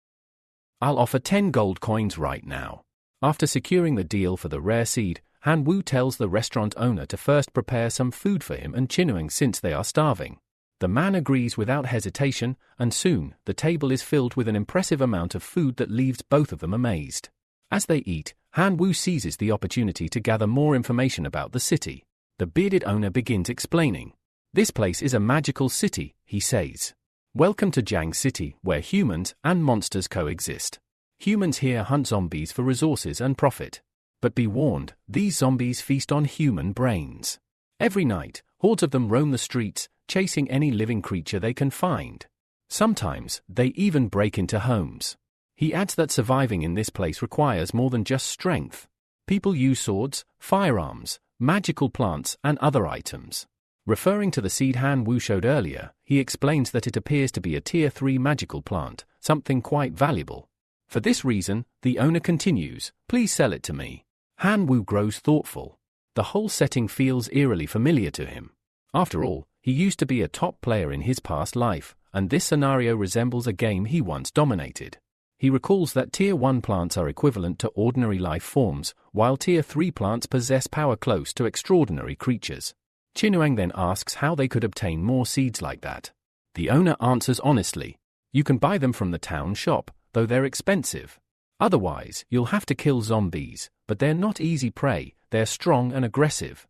I'll offer 10 gold coins right now." After securing the deal for the rare seed, Han Wu tells the restaurant owner to first prepare some food for him and Qinuang since they are starving. The man agrees without hesitation, and soon, the table is filled with an impressive amount of food that leaves both of them amazed. As they eat, Han Wu seizes the opportunity to gather more information about the city. The bearded owner begins explaining. "This place is a magical city," he says. "Welcome to Jiang City, where humans and monsters coexist. Humans here hunt zombies for resources and profit. But be warned, these zombies feast on human brains. Every night, hordes of them roam the streets, chasing any living creature they can find. Sometimes, they even break into homes." He adds that surviving in this place requires more than just strength. People use swords, firearms, magical plants, and other items. Referring to the seed Han Wu showed earlier, he explains that it appears to be a Tier 3 magical plant, something quite valuable. For this reason, the owner continues, "Please sell it to me." Han Wu grows thoughtful. The whole setting feels eerily familiar to him. After all, he used to be a top player in his past life, and this scenario resembles a game he once dominated. He recalls that Tier 1 plants are equivalent to ordinary life forms, while Tier 3 plants possess power close to extraordinary creatures. Qinuang then asks how they could obtain more seeds like that. The owner answers honestly, "You can buy them from the town shop, though they're expensive. Otherwise, you'll have to kill zombies, but they're not easy prey, they're strong and aggressive."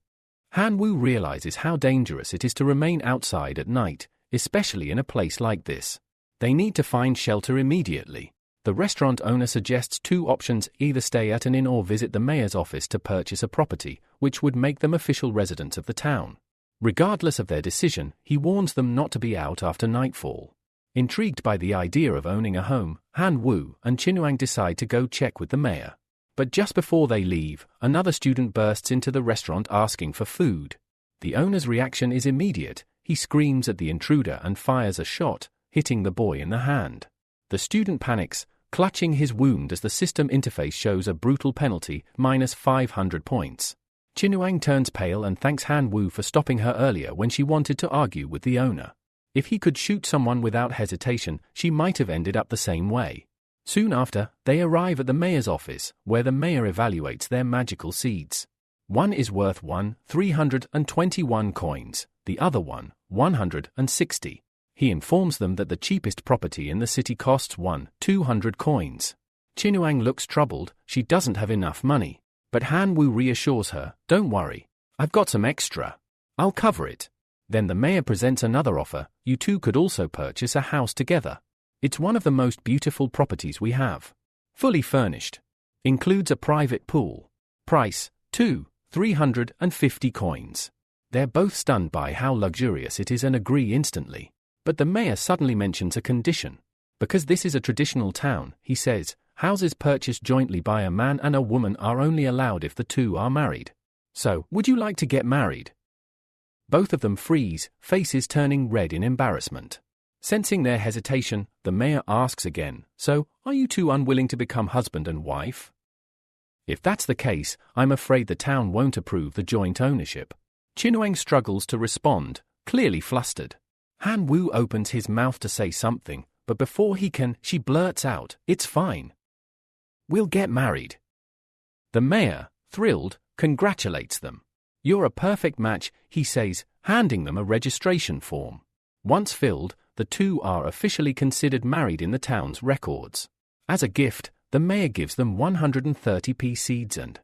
Han Wu realizes how dangerous it is to remain outside at night, especially in a place like this. They need to find shelter immediately. The restaurant owner suggests 2 options: either stay at an inn or visit the mayor's office to purchase a property, which would make them official residents of the town. Regardless of their decision, he warns them not to be out after nightfall. Intrigued by the idea of owning a home, Han Wu and Qinuang decide to go check with the mayor. But just before they leave, another student bursts into the restaurant asking for food. The owner's reaction is immediate. He screams at the intruder and fires a shot, hitting the boy in the hand. The student panics, clutching his wound as the system interface shows a brutal penalty, -500 points. Qinuang turns pale and thanks Han Wu for stopping her earlier when she wanted to argue with the owner. If he could shoot someone without hesitation, she might have ended up the same way. Soon after, they arrive at the mayor's office, where the mayor evaluates their magical seeds. One is worth 321 coins, the other one, 160. He informs them that the cheapest property in the city costs 200 coins. Qinuang looks troubled, she doesn't have enough money. But Han Wu reassures her, "Don't worry, I've got some extra. I'll cover it." Then the mayor presents another offer: "You two could also purchase a house together. It's one of the most beautiful properties we have. Fully furnished. Includes a private pool. Price, 350 coins." They're both stunned by how luxurious it is and agree instantly. But the mayor suddenly mentions a condition. Because this is a traditional town, he says, houses purchased jointly by a man and a woman are only allowed if the two are married. "So, would you like to get married?" Both of them freeze, faces turning red in embarrassment. Sensing their hesitation, the mayor asks again, "So, are you two unwilling to become husband and wife?" "If that's the case, I'm afraid the town won't approve the joint ownership." Qinuang struggles to respond, clearly flustered. Han Wu opens his mouth to say something, but before he can, she blurts out, "It's fine. We'll get married." The mayor, thrilled, congratulates them. "You're a perfect match," he says, handing them a registration form. Once filled, the two are officially considered married in the town's records. As a gift, the mayor gives them 130p seeds and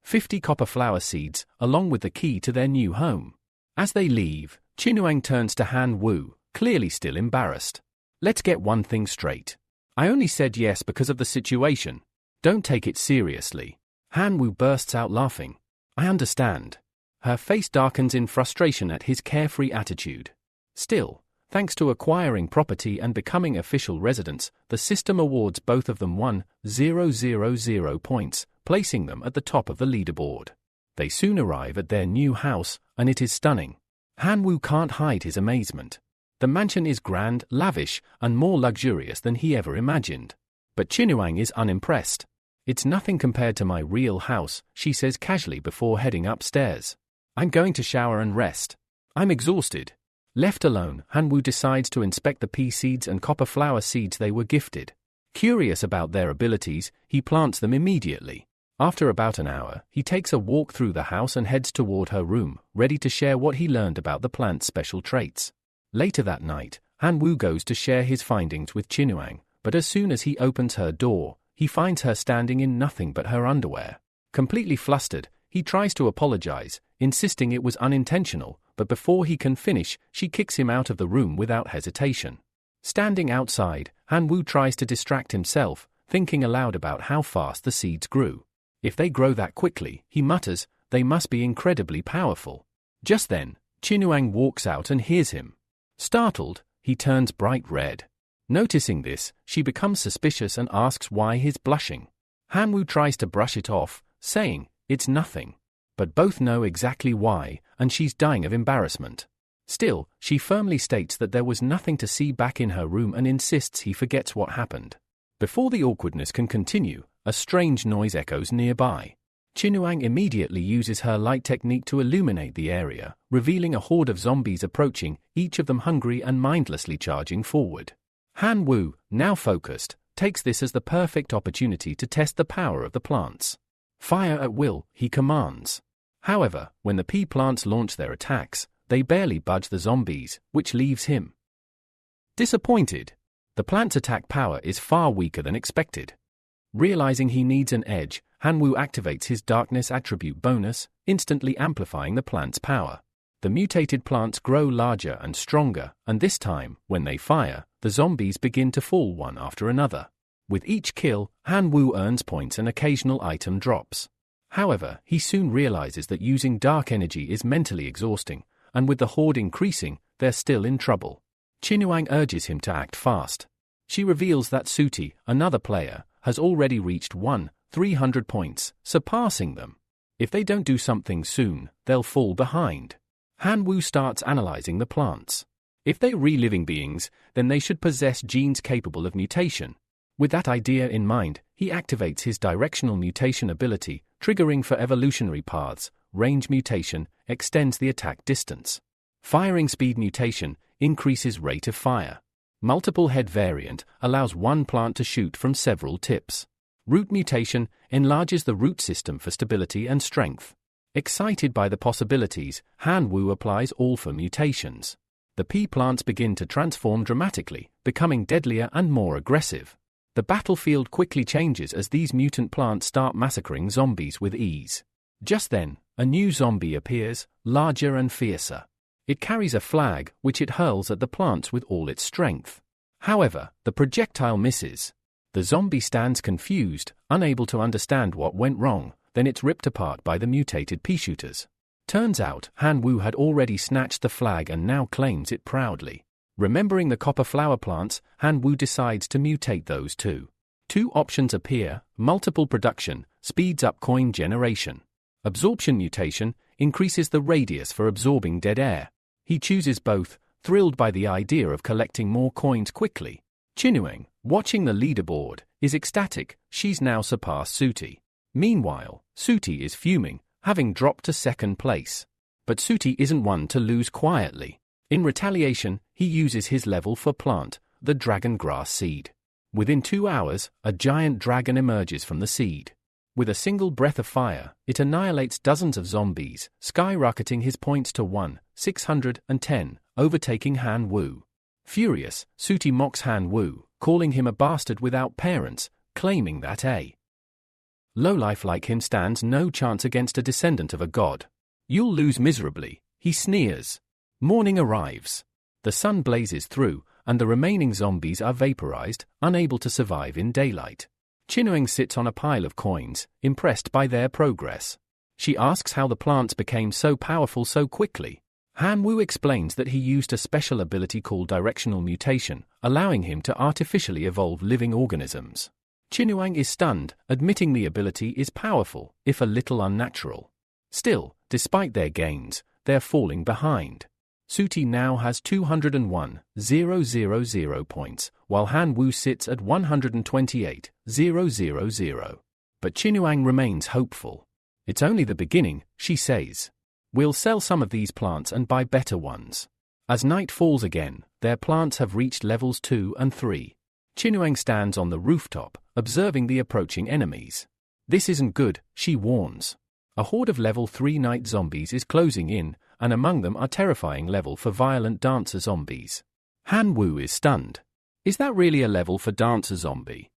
50 copper flower seeds, along with the key to their new home. As they leave, Qinuang turns to Han Wu, clearly still embarrassed. Let's get one thing straight. I only said yes because of the situation. Don't take it seriously. Han Wu bursts out laughing. I understand. Her face darkens in frustration at his carefree attitude. Still, thanks to acquiring property and becoming official residents, the system awards both of them 1,000 points, placing them at the top of the leaderboard. They soon arrive at their new house, and it is stunning. Han Wu can't hide his amazement. The mansion is grand, lavish, and more luxurious than he ever imagined. But Qinuang is unimpressed. It's nothing compared to my real house, she says casually before heading upstairs. I'm going to shower and rest. I'm exhausted. Left alone, Han Wu decides to inspect the pea seeds and copper flower seeds they were gifted. Curious about their abilities, he plants them immediately. After about an hour, he takes a walk through the house and heads toward her room, ready to share what he learned about the plant's special traits. Later that night, Han Wu goes to share his findings with Qinuang, but as soon as he opens her door, he finds her standing in nothing but her underwear. Completely flustered, he tries to apologize, insisting it was unintentional, but before he can finish, she kicks him out of the room without hesitation. Standing outside, Han Wu tries to distract himself, thinking aloud about how fast the seeds grew. If they grow that quickly, he mutters, they must be incredibly powerful. Just then, Qinuang walks out and hears him. Startled, he turns bright red. Noticing this, she becomes suspicious and asks why he's blushing. Han Wu tries to brush it off, saying, it's nothing. But both know exactly why, and she's dying of embarrassment. Still, she firmly states that there was nothing to see back in her room and insists he forgets what happened. Before the awkwardness can continue, a strange noise echoes nearby. Qinuang immediately uses her light technique to illuminate the area, revealing a horde of zombies approaching, each of them hungry and mindlessly charging forward. Han Wu, now focused, takes this as the perfect opportunity to test the power of the plants. Fire at will, he commands. However, when the pea plants launch their attacks, they barely budge the zombies, which leaves him disappointed. The plant's attack power is far weaker than expected. Realizing he needs an edge, Han Wu activates his darkness attribute bonus, instantly amplifying the plant's power. The mutated plants grow larger and stronger, and this time, when they fire, the zombies begin to fall one after another. With each kill, Han Wu earns points and occasional item drops. However, he soon realizes that using dark energy is mentally exhausting, and with the horde increasing, they're still in trouble. Qinuang urges him to act fast. She reveals that Suti, another player, has already reached 300 points, surpassing them. If they don't do something soon, they'll fall behind. Han Wu starts analyzing the plants. If they're reliving beings, then they should possess genes capable of mutation. With that idea in mind, he activates his directional mutation ability, triggering for evolutionary paths. Range mutation extends the attack distance. Firing speed mutation increases rate of fire. Multiple head variant allows one plant to shoot from several tips. Root mutation enlarges the root system for stability and strength. Excited by the possibilities, Han Wu applies all for mutations. The pea plants begin to transform dramatically, becoming deadlier and more aggressive. The battlefield quickly changes as these mutant plants start massacring zombies with ease. Just then, a new zombie appears, larger and fiercer. It carries a flag, which it hurls at the plants with all its strength. However, the projectile misses. The zombie stands confused, unable to understand what went wrong, then it's ripped apart by the mutated pea shooters. Turns out, Han Wu had already snatched the flag and now claims it proudly. Remembering the copper flower plants, Han Wu decides to mutate those too. Two options appear: multiple production speeds up coin generation. Absorption mutation increases the radius for absorbing dead air. He chooses both, thrilled by the idea of collecting more coins quickly. Qinuang, watching the leaderboard, is ecstatic. She's now surpassed Suti. Meanwhile, Suti is fuming, having dropped to second place. But Suti isn't one to lose quietly. In retaliation, he uses his level for plant, the dragon grass seed. Within 2 hours, a giant dragon emerges from the seed. With a single breath of fire, it annihilates dozens of zombies, skyrocketing his points to 610, overtaking Han Wu. Furious, Suti mocks Han Wu, calling him a bastard without parents, claiming that a Lowlife like him stands no chance against a descendant of a god. You'll lose miserably, he sneers. Morning arrives. The sun blazes through, and the remaining zombies are vaporized, unable to survive in daylight. Chinuang sits on a pile of coins, impressed by their progress. She asks how the plants became so powerful so quickly. Hanwoo explains that he used a special ability called directional mutation, allowing him to artificially evolve living organisms. Chinuang is stunned, admitting the ability is powerful, if a little unnatural. Still, despite their gains, they're falling behind. Suti now has 201,000 points, while Hanwoo sits at 128,000. But Chinuang remains hopeful. It's only the beginning, she says. We'll sell some of these plants and buy better ones. As night falls again, their plants have reached levels 2 and 3. Chinuang stands on the rooftop, observing the approaching enemies. This isn't good, she warns. A horde of level 3 night zombies is closing in, and among them are terrifying level for violent dancer zombies. Hanwoo is stunned. Is that really a level for dancer zombie?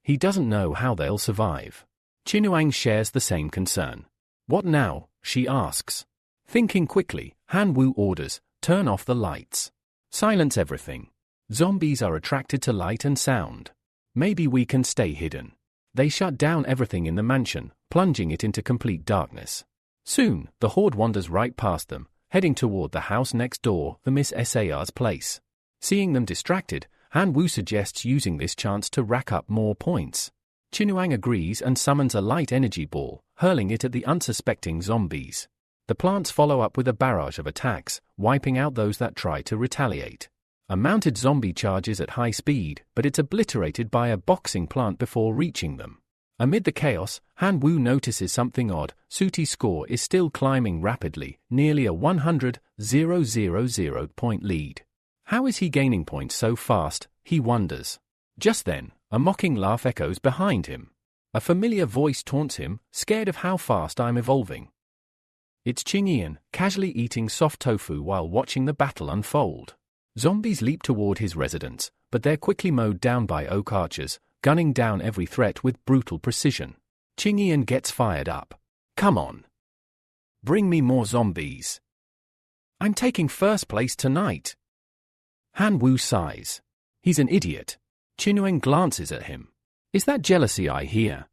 He doesn't know how they'll survive. Chinuang shares the same concern. What now? She asks. Thinking quickly, Hanwoo orders, turn off the lights. Silence everything. Zombies are attracted to light and sound. Maybe we can stay hidden. They shut down everything in the mansion, plunging it into complete darkness. Soon, the horde wanders right past them, heading toward the house next door, the Miss SAR's place. Seeing them distracted, Hanwoo suggests using this chance to rack up more points. Chinuang agrees and summons a light energy ball, hurling it at the unsuspecting zombies. The plants follow up with a barrage of attacks, wiping out those that try to retaliate. A mounted zombie charges at high speed, but it's obliterated by a boxing plant before reaching them. Amid the chaos, Hanwoo notices something odd. Suti's score is still climbing rapidly, nearly a 100,000 point lead. How is he gaining points so fast, he wonders. Just then, a mocking laugh echoes behind him. A familiar voice taunts him, scared of how fast I'm evolving. It's Ching-Ian, casually eating soft tofu while watching the battle unfold. Zombies leap toward his residence, but they're quickly mowed down by oak archers, gunning down every threat with brutal precision. Ching-Ian gets fired up. Come on. Bring me more zombies. I'm taking first place tonight. Hanwoo sighs. He's an idiot. Chinuang glances at him. Is that jealousy I hear?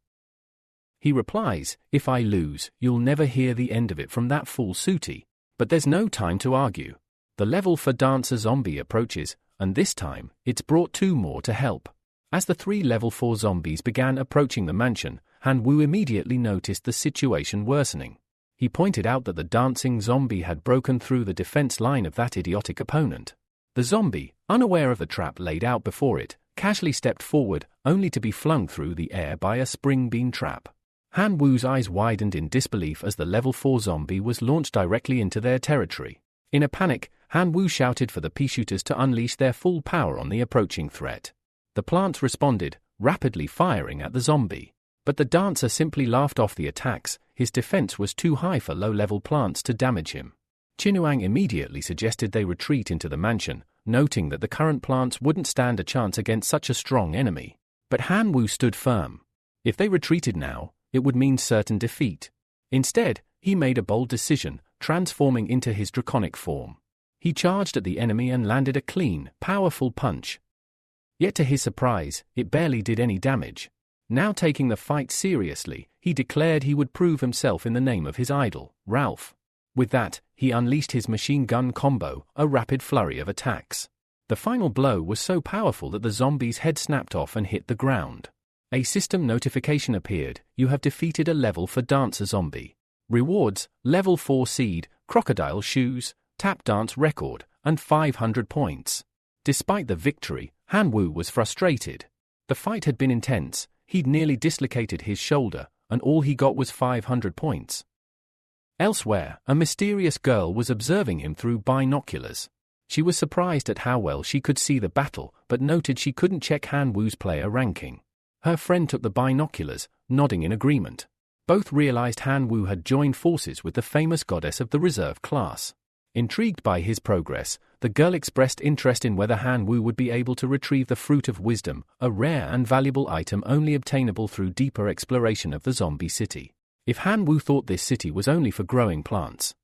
He replies, if I lose, you'll never hear the end of it from that fool Suti. But there's no time to argue. The level for Dancer Zombie approaches, and this time, it's brought 2 more to help. As the 3 level 4 zombies began approaching the mansion, Hanwoo immediately noticed the situation worsening. He pointed out that the dancing zombie had broken through the defense line of that idiotic opponent. The zombie, unaware of the trap laid out before it, casually stepped forward, only to be flung through the air by a spring bean trap. Hanwoo's eyes widened in disbelief as the level 4 zombie was launched directly into their territory. In a panic, Hanwoo shouted for the pea shooters to unleash their full power on the approaching threat. The plants responded, rapidly firing at the zombie. But the dancer simply laughed off the attacks. His defense was too high for low-level plants to damage him. Chinuang immediately suggested they retreat into the mansion, noting that the current plants wouldn't stand a chance against such a strong enemy. But Hanwoo stood firm. If they retreated now, it would mean certain defeat. Instead, he made a bold decision, transforming into his draconic form. He charged at the enemy and landed a clean, powerful punch. Yet to his surprise, it barely did any damage. Now taking the fight seriously, he declared he would prove himself in the name of his idol, Ralph. With that, he unleashed his machine gun combo, a rapid flurry of attacks. The final blow was so powerful that the zombie's head snapped off and hit the ground. A system notification appeared. You have defeated a level for Dancer Zombie. Rewards, level 4 seed, crocodile shoes, tap dance record, and 500 points. Despite the victory, Hanwoo was frustrated. The fight had been intense, he'd nearly dislocated his shoulder, and all he got was 500 points. Elsewhere, a mysterious girl was observing him through binoculars. She was surprised at how well she could see the battle, but noted she couldn't check Hanwoo's player ranking. Her friend took the binoculars, nodding in agreement. Both realized Hanwoo had joined forces with the famous goddess of the reserve class. Intrigued by his progress, the girl expressed interest in whether Han Wu would be able to retrieve the Fruit of Wisdom, a rare and valuable item only obtainable through deeper exploration of the zombie city. If Han Wu thought this city was only for growing plants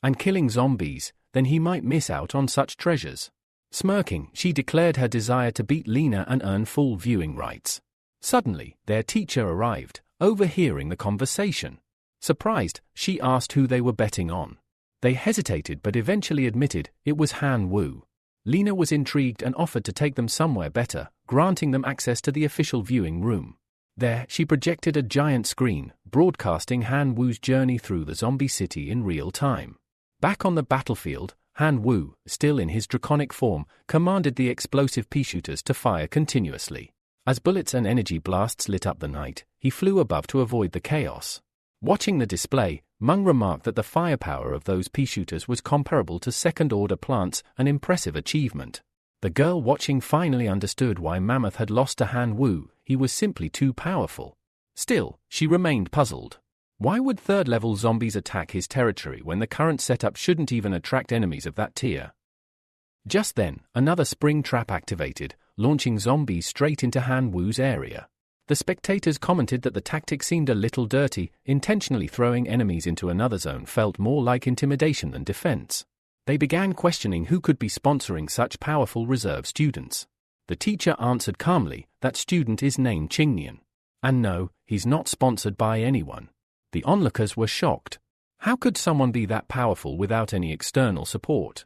and killing zombies, then he might miss out on such treasures. Smirking, she declared her desire to beat Lena and earn full viewing rights. Suddenly, their teacher arrived, overhearing the conversation. Surprised, she asked who they were betting on. They hesitated but eventually admitted it was Han Wu. Lena was intrigued and offered to take them somewhere better, granting them access to the official viewing room. There, she projected a giant screen, broadcasting Han Wu's journey through the zombie city in real time. Back on the battlefield, Han Wu, still in his draconic form, commanded the explosive pea shooters to fire continuously. As bullets and energy blasts lit up the night, he flew above to avoid the chaos. Watching the display, Meng remarked that the firepower of those pea shooters was comparable to second-order plants, an impressive achievement. The girl watching finally understood why Mammoth had lost to Han Wu. He was simply too powerful. Still, she remained puzzled. Why would third-level zombies attack his territory when the current setup shouldn't even attract enemies of that tier? Just then, another spring trap activated, launching zombies straight into Han Wu's area. The spectators commented that the tactic seemed a little dirty. Intentionally throwing enemies into another zone felt more like intimidation than defense. They began questioning who could be sponsoring such powerful reserve students. The teacher answered calmly, that student is named Qingnian. And no, he's not sponsored by anyone. The onlookers were shocked. How could someone be that powerful without any external support?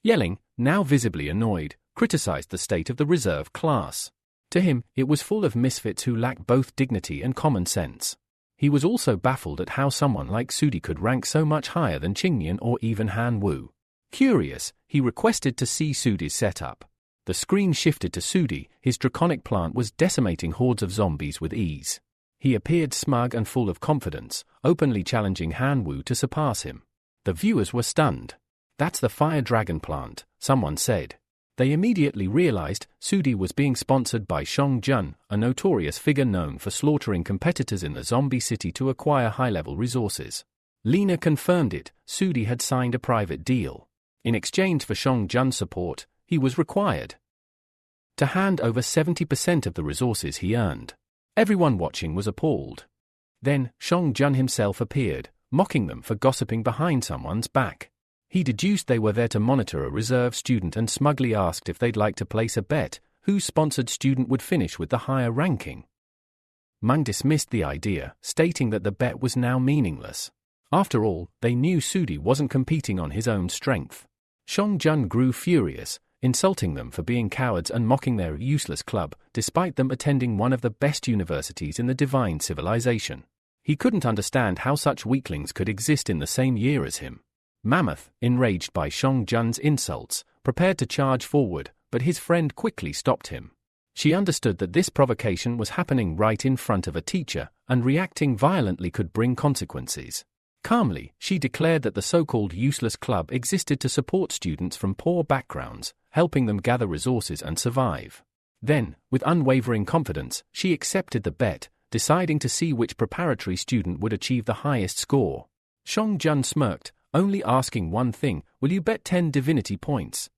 Yelling, now visibly annoyed, criticized the state of the reserve class. To him, it was full of misfits who lacked both dignity and common sense. He was also baffled at how someone like Sudi could rank so much higher than Qingnian or even Han Wu. Curious, he requested to see Sudi's setup. The screen shifted to Sudi. His draconic plant was decimating hordes of zombies with ease. He appeared smug and full of confidence, openly challenging Han Wu to surpass him. The viewers were stunned. That's the fire dragon plant, someone said. They immediately realized Sudi was being sponsored by Shang Jun, a notorious figure known for slaughtering competitors in the zombie city to acquire high-level resources. Lena confirmed it. Sudi had signed a private deal. In exchange for Shang Jun's support, he was required to hand over 70% of the resources he earned. Everyone watching was appalled. Then, Shang Jun himself appeared, mocking them for gossiping behind someone's back. He deduced they were there to monitor a reserve student and smugly asked if they'd like to place a bet whose sponsored student would finish with the higher ranking. Meng dismissed the idea, stating that the bet was now meaningless. After all, they knew Sudi wasn't competing on his own strength. Shang Jun grew furious, insulting them for being cowards and mocking their useless club, despite them attending one of the best universities in the divine civilization. He couldn't understand how such weaklings could exist in the same year as him. Mammoth, enraged by Shang Jun's insults, prepared to charge forward, but his friend quickly stopped him. She understood that this provocation was happening right in front of a teacher, and reacting violently could bring consequences. Calmly, she declared that the so-called useless club existed to support students from poor backgrounds, helping them gather resources and survive. Then, with unwavering confidence, she accepted the bet, deciding to see which preparatory student would achieve the highest score. Shang Jun smirked, only asking one thing, will you bet 10 divinity points?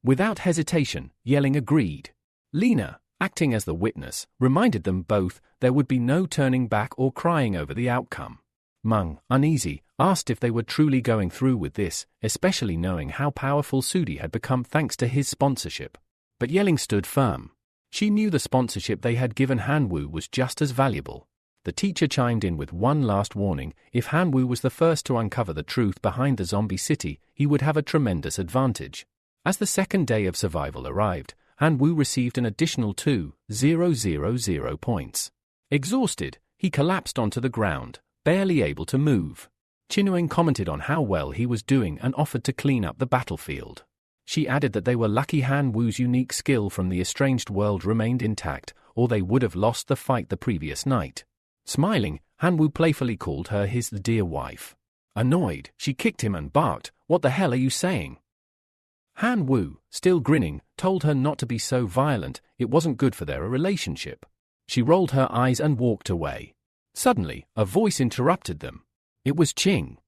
Without hesitation, Yelling agreed. Lena, acting as the witness, reminded them both there would be no turning back or crying over the outcome. Meng, uneasy, asked if they were truly going through with this, especially knowing how powerful Sudi had become thanks to his sponsorship. But Yelling stood firm. She knew the sponsorship they had given Han Wu was just as valuable. The teacher chimed in with one last warning: if Han Wu was the first to uncover the truth behind the zombie city, he would have a tremendous advantage. As the second day of survival arrived, Han Wu received an additional 2,000 points. Exhausted, he collapsed onto the ground, barely able to move. Qinyuan commented on how well he was doing and offered to clean up the battlefield. She added that they were lucky Han Wu's unique skill from the estranged world remained intact, or they would have lost the fight the previous night. Smiling, Han Wu playfully called her his dear wife. Annoyed, she kicked him and barked, "What the hell are you saying?" Han Wu, still grinning, told her not to be so violent, it wasn't good for their relationship. She rolled her eyes and walked away. Suddenly, a voice interrupted them. It was Qing.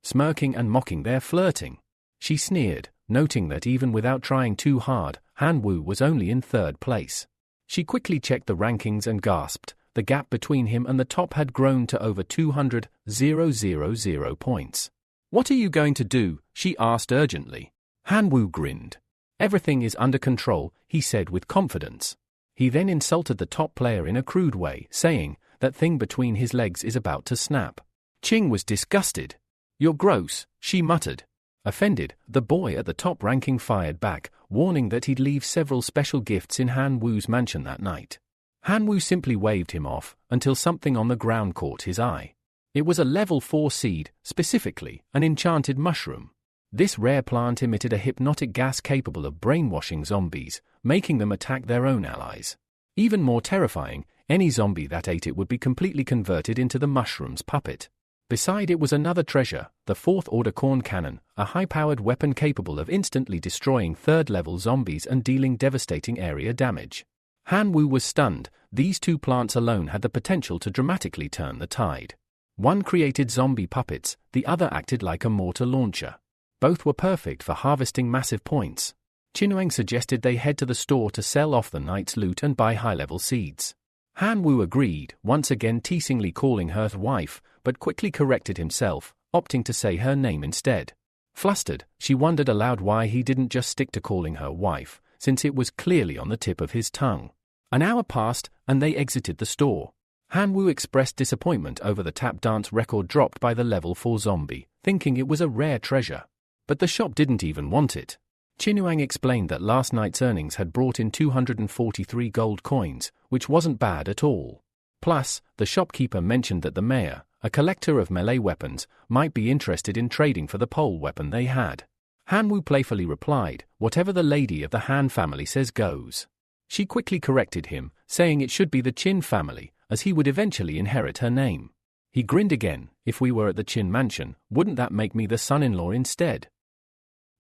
smirking and mocking their flirting. She sneered, noting that even without trying too hard, Han Wu was only in third place. She quickly checked the rankings and gasped. The gap between him and the top had grown to over 200,000 points. "What are you going to do?" she asked urgently. Han Wu grinned. "Everything is under control," he said with confidence. He then insulted the top player in a crude way, saying, "That thing between his legs is about to snap." Qing was disgusted. "You're gross," she muttered. Offended, the boy at the top ranking fired back, warning that he'd leave several special gifts in Han Wu's mansion that night. Han Wu simply waved him off, until something on the ground caught his eye. It was a level 4 seed, specifically, an enchanted mushroom. This rare plant emitted a hypnotic gas capable of brainwashing zombies, making them attack their own allies. Even more terrifying, any zombie that ate it would be completely converted into the mushroom's puppet. Beside it was another treasure, the 4th-order corn cannon, a high-powered weapon capable of instantly destroying 3rd-level zombies and dealing devastating area damage. Han Wu was stunned. These two plants alone had the potential to dramatically turn the tide. One created zombie puppets, the other acted like a mortar launcher. Both were perfect for harvesting massive points. Qinuang suggested they head to the store to sell off the night's loot and buy high-level seeds. Han Wu agreed, once again teasingly calling her wife, but quickly corrected himself, opting to say her name instead. Flustered, she wondered aloud why he didn't just stick to calling her wife, since it was clearly on the tip of his tongue. An hour passed, and they exited the store. Han Wu expressed disappointment over the tap dance record dropped by the level 4 zombie, thinking it was a rare treasure. But the shop didn't even want it. Qinuang explained that last night's earnings had brought in 243 gold coins, which wasn't bad at all. Plus, the shopkeeper mentioned that the mayor, a collector of melee weapons, might be interested in trading for the pole weapon they had. Han Wu playfully replied, "Whatever the lady of the Han family says goes." She quickly corrected him, saying it should be the Qin family, as he would eventually inherit her name. He grinned again. "If we were at the Qin mansion, wouldn't that make me the son-in-law instead?"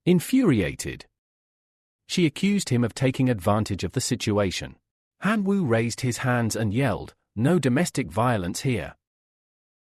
Infuriated, she accused him of taking advantage of the situation. Han Wu raised his hands and yelled, "No domestic violence here."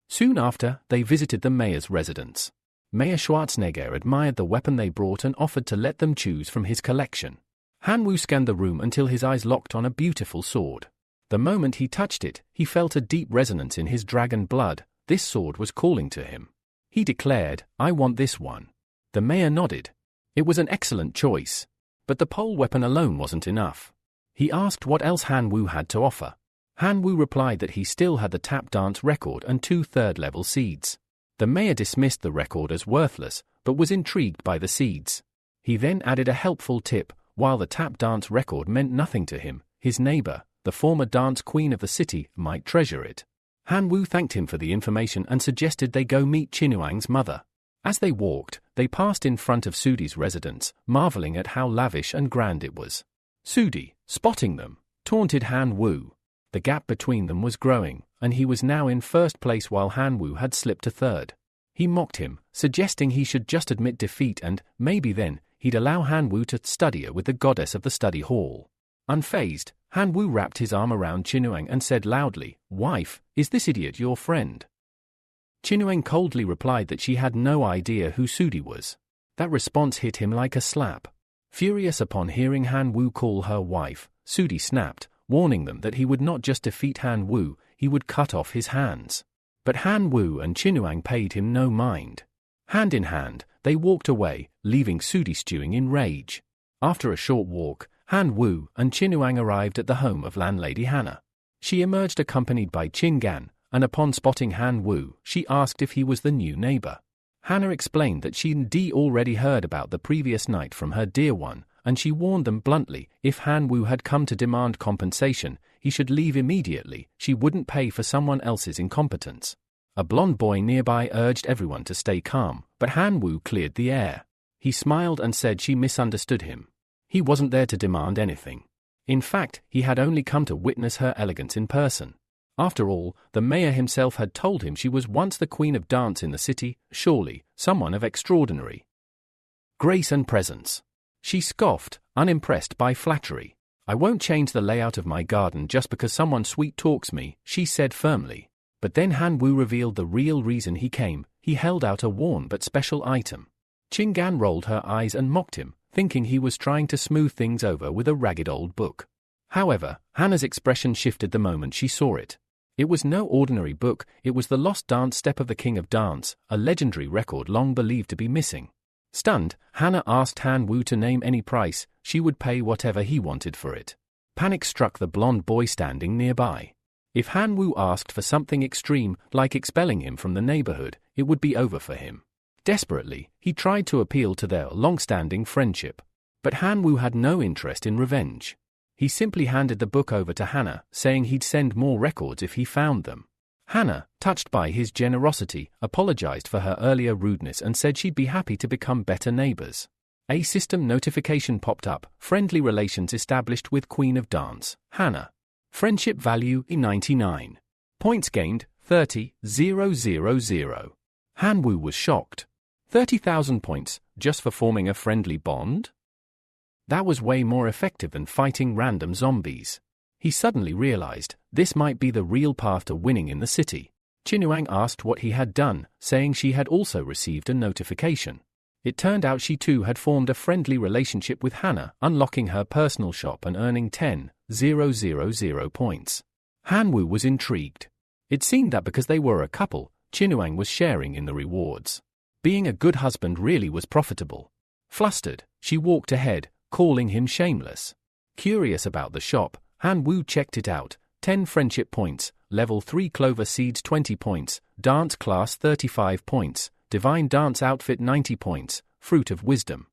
Soon after, they visited the mayor's residence. Mayor Schwarzenegger admired the weapon they brought and offered to let them choose from his collection. Han Wu scanned the room until his eyes locked on a beautiful sword. The moment he touched it, he felt a deep resonance in his dragon blood. This sword was calling to him. He declared, "I want this one." The mayor nodded. It was an excellent choice. But the pole weapon alone wasn't enough. He asked what else Han Wu had to offer. Han Wu replied that he still had the tap dance record and 2 third-level seeds. The mayor dismissed the record as worthless, but was intrigued by the seeds. He then added a helpful tip. While the tap dance record meant nothing to him, his neighbor, the former dance queen of the city, might treasure it. Han Wu thanked him for the information and suggested they go meet Qinuang's mother. As they walked, they passed in front of Sudi's residence, marveling at how lavish and grand it was. Sudi, spotting them, taunted Han Wu. The gap between them was growing, and he was now in first place while Han Wu had slipped to third. He mocked him, suggesting he should just admit defeat and, maybe then, he'd allow Han Wu to study with the goddess of the study hall. Unfazed, Han Wu wrapped his arm around Qinuang and said loudly, "Wife, is this idiot your friend?" Qinuang coldly replied that she had no idea who Sudi was. That response hit him like a slap. Furious upon hearing Han Wu call her wife, Sudi snapped, warning them that he would not just defeat Han Wu, he would cut off his hands. But Han Wu and Qinuang paid him no mind. Hand in hand, they walked away, leaving Sudi stewing in rage. After a short walk, Han Wu and Qinuang arrived at the home of landlady Hannah. She emerged accompanied by Qin Gan, and upon spotting Han Wu, she asked if he was the new neighbor. Hannah explained that she'd already heard about the previous night from her dear one, and she warned them bluntly, if Han Wu had come to demand compensation, he should leave immediately. She wouldn't pay for someone else's incompetence. A blond boy nearby urged everyone to stay calm, but Han Wu cleared the air. He smiled and said she misunderstood him. He wasn't there to demand anything. In fact, he had only come to witness her elegance in person. After all, the mayor himself had told him she was once the queen of dance in the city, surely, someone of extraordinary grace and presence. She scoffed, unimpressed by flattery. "I won't change the layout of my garden just because someone sweet talks me," she said firmly. But then Han Wu revealed the real reason he came. he held out a worn but special item. Qinggan rolled her eyes and mocked him, thinking he was trying to smooth things over with a ragged old book. However, Hannah's expression shifted the moment she saw it. It was no ordinary book, it was the lost dance step of the King of Dance, a legendary record long believed to be missing. Stunned, Hannah asked Han Wu to name any price, she would pay whatever he wanted for it. Panic struck the blonde boy standing nearby. If Han Wu asked for something extreme, like expelling him from the neighborhood, it would be over for him. Desperately, he tried to appeal to their long-standing friendship. But Han Wu had no interest in revenge. He simply handed the book over to Hannah, saying he'd send more records if he found them. Hannah, touched by his generosity, apologized for her earlier rudeness and said she'd be happy to become better neighbors. A system notification popped up, friendly relations established with Queen of Dance, Hannah. Friendship value 99. Points gained 30,000. Han Wu was shocked. 30,000 points, just for forming a friendly bond? That was way more effective than fighting random zombies. He suddenly realized, this might be the real path to winning in the city. Qinuang asked what he had done, saying she had also received a notification. It turned out she too had formed a friendly relationship with Hannah, unlocking her personal shop and earning 10,000 points. Han Wu was intrigued. It seemed that because they were a couple, Qinuang was sharing in the rewards. Being a good husband really was profitable. Flustered, she walked ahead, calling him shameless. Curious about the shop, Han Wu checked it out. 10 friendship points, level 3 clover seeds 20 points, dance class 35 points, divine dance outfit 90 points, fruit of wisdom.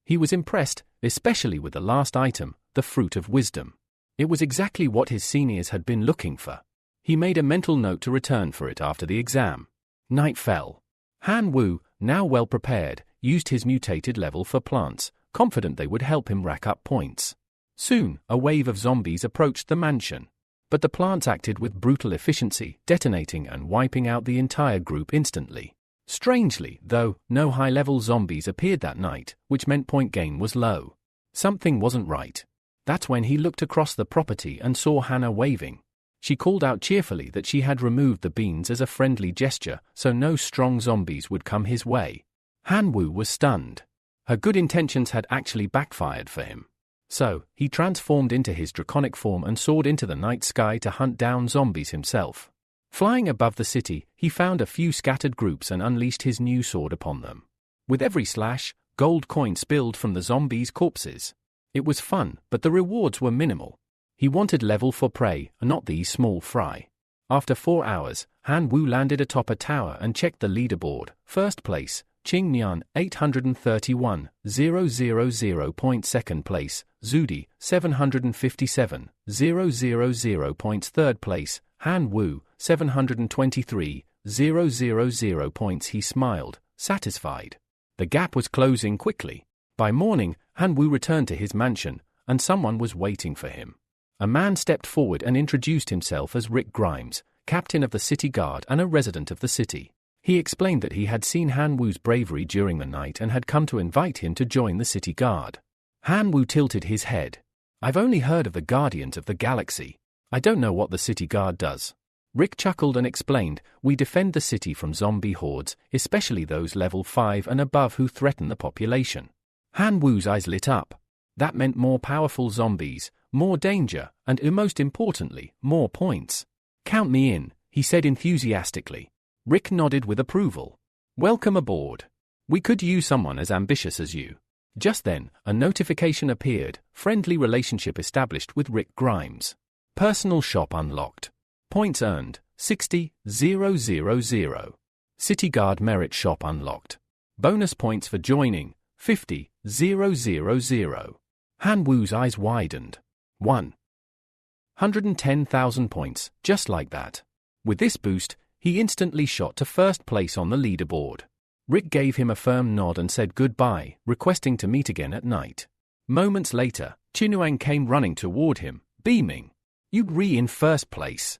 He was impressed, especially with the last item, the fruit of wisdom. It was exactly what his seniors had been looking for. He made a mental note to return for it after the exam. Night fell. Han Wu, now well prepared, used his mutated level for plants, confident they would help him rack up points. Soon, a wave of zombies approached the mansion. But the plants acted with brutal efficiency, detonating and wiping out the entire group instantly. Strangely, though, no high-level zombies appeared that night, which meant point gain was low. Something wasn't right. That's when he looked across the property and saw Hannah waving. She called out cheerfully that she had removed the beans as a friendly gesture, so no strong zombies would come his way. Han Wu was stunned. Her good intentions had actually backfired for him. So, he transformed into his draconic form and soared into the night sky to hunt down zombies himself. Flying above the city, he found a few scattered groups and unleashed his new sword upon them. With every slash, gold coins spilled from the zombies' corpses. It was fun, but the rewards were minimal. He wanted level for prey, and not these small fry. After 4 hours, Han Wu landed atop a tower and checked the leaderboard. First place, Qing Nian, 831,000 points. Second place, Zudi, 757,000 points. Third place, Han Wu, 723,000 points. He smiled, satisfied. The gap was closing quickly. By morning, Han Wu returned to his mansion, and someone was waiting for him. A man stepped forward and introduced himself as Rick Grimes, captain of the city guard and a resident of the city. He explained that he had seen Han Wu's bravery during the night and had come to invite him to join the city guard. Han Wu tilted his head. I've only heard of the Guardians of the Galaxy. I don't know what the city guard does. Rick chuckled and explained, we defend the city from zombie hordes, especially those level 5 and above who threaten the population. Han Wu's eyes lit up. That meant more powerful zombies, more danger, and most importantly, more points. Count me in, he said enthusiastically. Rick nodded with approval. Welcome aboard. We could use someone as ambitious as you. Just then, a notification appeared, friendly relationship established with Rick Grimes. Personal shop unlocked. Points earned, 60,000. City Guard merit shop unlocked. Bonus points for joining, 50,000. Han Wu's eyes widened. 110,000 points, just like that. With this boost, he instantly shot to first place on the leaderboard. Rick gave him a firm nod and said goodbye, requesting to meet again at night. Moments later, Qinuang came running toward him, beaming. You'd in first place.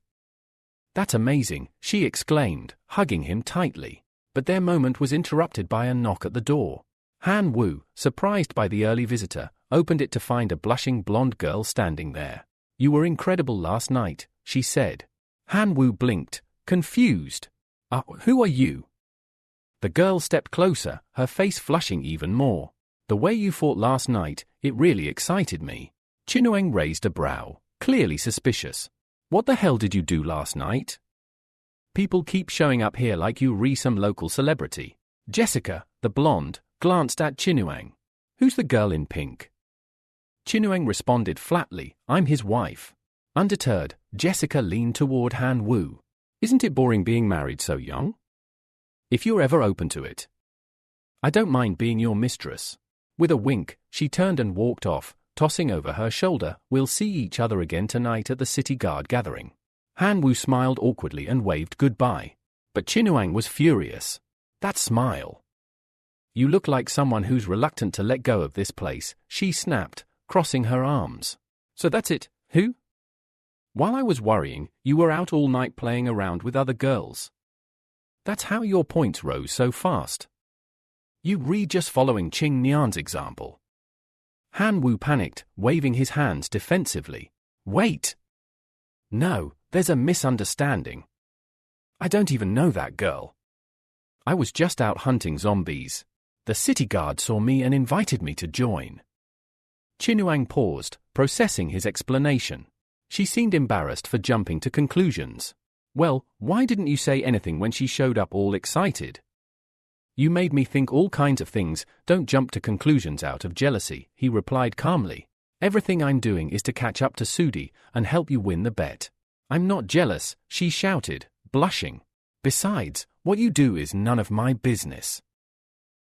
That's amazing, she exclaimed, hugging him tightly. But their moment was interrupted by a knock at the door. Han Wu, surprised by the early visitor, opened it to find a blushing blonde girl standing there. You were incredible last night, she said. Han Wu blinked, confused. Who are you? The girl stepped closer, her face flushing even more. The way you fought last night, it really excited me. Chinueng raised a brow, clearly suspicious. What the hell did you do last night? People keep showing up here like you re some local celebrity. Jessica, the blonde, glanced at Chinueng. Who's the girl in pink? Chinueng responded flatly, I'm his wife. Undeterred, Jessica leaned toward Han Wu. Isn't it boring being married so young? If you're ever open to it. I don't mind being your mistress. With a wink, she turned and walked off, tossing over her shoulder, we'll see each other again tonight at the city guard gathering. Han Wu smiled awkwardly and waved goodbye. But Chinueng was furious. That smile. You look like someone who's reluctant to let go of this place, she snapped, crossing her arms. So that's it, who? While I was worrying, you were out all night playing around with other girls. That's how your points rose so fast. You read just following Qing Nian's example. Han Wu panicked, waving his hands defensively. Wait! No, there's a misunderstanding. I don't even know that girl. I was just out hunting zombies. The city guard saw me and invited me to join. Chinueng paused, processing his explanation. She seemed embarrassed for jumping to conclusions. Well, why didn't you say anything when she showed up all excited? You made me think all kinds of things, don't jump to conclusions out of jealousy, he replied calmly. Everything I'm doing is to catch up to Sudi and help you win the bet. I'm not jealous, she shouted, blushing. Besides, what you do is none of my business.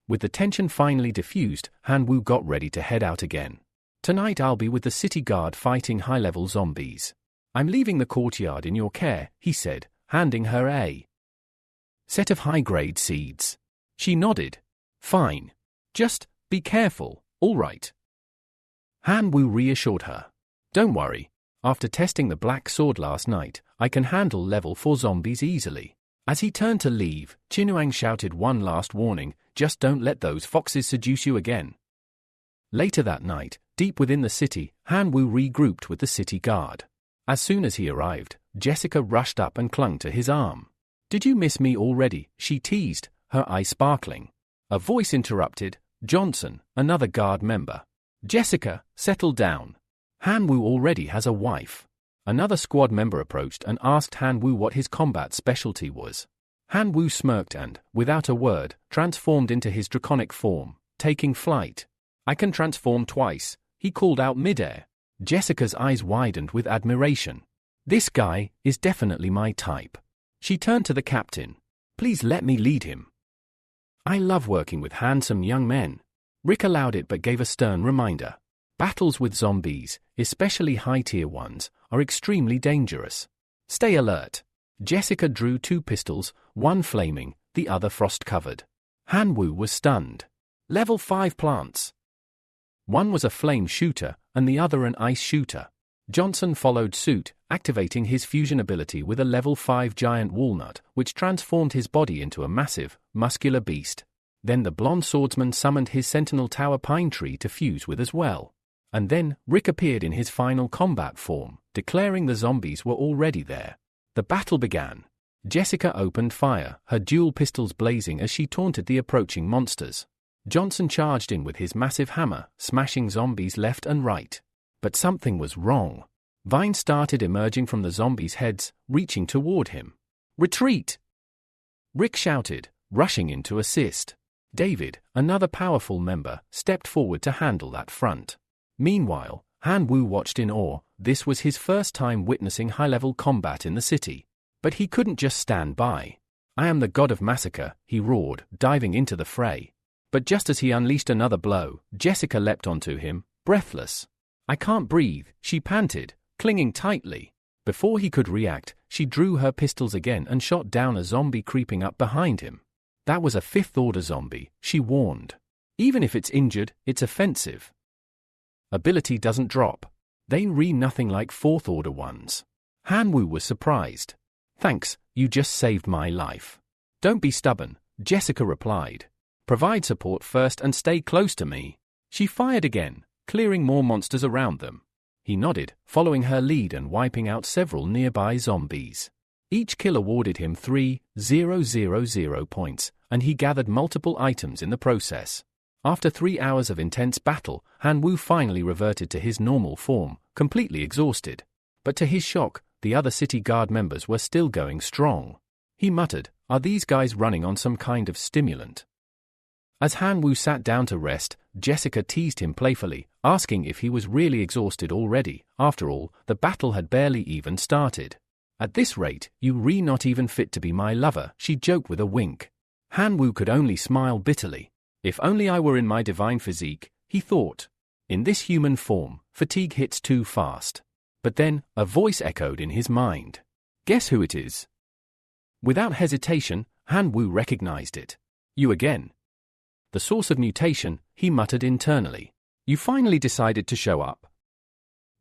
With the tension finally diffused, Han Wu got ready to head out again. Tonight I'll be with the city guard fighting high-level zombies. I'm leaving the courtyard in your care, he said, handing her a set of high-grade seeds. She nodded. Fine. Just be careful, all right. Han Wu reassured her. Don't worry. After testing the black sword last night, I can handle level 4 zombies easily. As he turned to leave, Chinueng shouted one last warning, just don't let those foxes seduce you again. Later that night, deep within the city, Han Wu regrouped with the city guard. As soon as he arrived, Jessica rushed up and clung to his arm. Did you miss me already? She teased, her eyes sparkling. A voice interrupted, Johnson, another guard member. Jessica, settle down. Han Wu already has a wife. Another squad member approached and asked Han Wu what his combat specialty was. Han Wu smirked and, without a word, transformed into his draconic form, taking flight. I can transform twice, he called out midair. Jessica's eyes widened with admiration. This guy is definitely my type. She turned to the captain. Please let me lead him. I love working with handsome young men. Rick allowed it but gave a stern reminder. Battles with zombies, especially high-tier ones, are extremely dangerous. Stay alert. Jessica drew 2 pistols, one flaming, the other frost-covered. Han Wu was stunned. Level 5 plants. One was a flame shooter, and the other an ice shooter. Johnson followed suit, activating his fusion ability with a level 5 giant walnut, which transformed his body into a massive, muscular beast. Then the blonde swordsman summoned his sentinel tower pine tree to fuse with as well. And then, Rick appeared in his final combat form, declaring the zombies were already there. The battle began. Jessica opened fire, her dual pistols blazing as she taunted the approaching monsters. Johnson charged in with his massive hammer, smashing zombies left and right. But something was wrong. Vines started emerging from the zombies' heads, reaching toward him. Retreat! Rick shouted, rushing in to assist. David, another powerful member, stepped forward to handle that front. Meanwhile, Han Wu watched in awe. This was his first time witnessing high-level combat in the city. But he couldn't just stand by. I am the god of massacre, he roared, diving into the fray. But just as he unleashed another blow, Jessica leapt onto him, breathless. I can't breathe, she panted, clinging tightly. Before he could react, she drew her pistols again and shot down a zombie creeping up behind him. That was a 5th-order zombie, she warned. Even if it's injured, it's offensive. Ability doesn't drop. They re nothing like 4th-order ones. Han Wu was surprised. Thanks, you just saved my life. Don't be stubborn, Jessica replied. Provide support first and stay close to me. She fired again, clearing more monsters around them. He nodded, following her lead and wiping out several nearby zombies. Each kill awarded him 3,000 points, and he gathered multiple items in the process. After 3 hours of intense battle, Han Wu finally reverted to his normal form, completely exhausted. But to his shock, the other city guard members were still going strong. He muttered, "Are these guys running on some kind of stimulant?" As Han Wu sat down to rest, Jessica teased him playfully, asking if he was really exhausted already. After all, the battle had barely even started. "At this rate, you re not even fit to be my lover," she joked with a wink. Han Wu could only smile bitterly. If only I were in my divine physique, he thought. In this human form, fatigue hits too fast. But then, a voice echoed in his mind. Guess who it is? Without hesitation, Han Wu recognized it. You again. The source of mutation, he muttered internally. You finally decided to show up.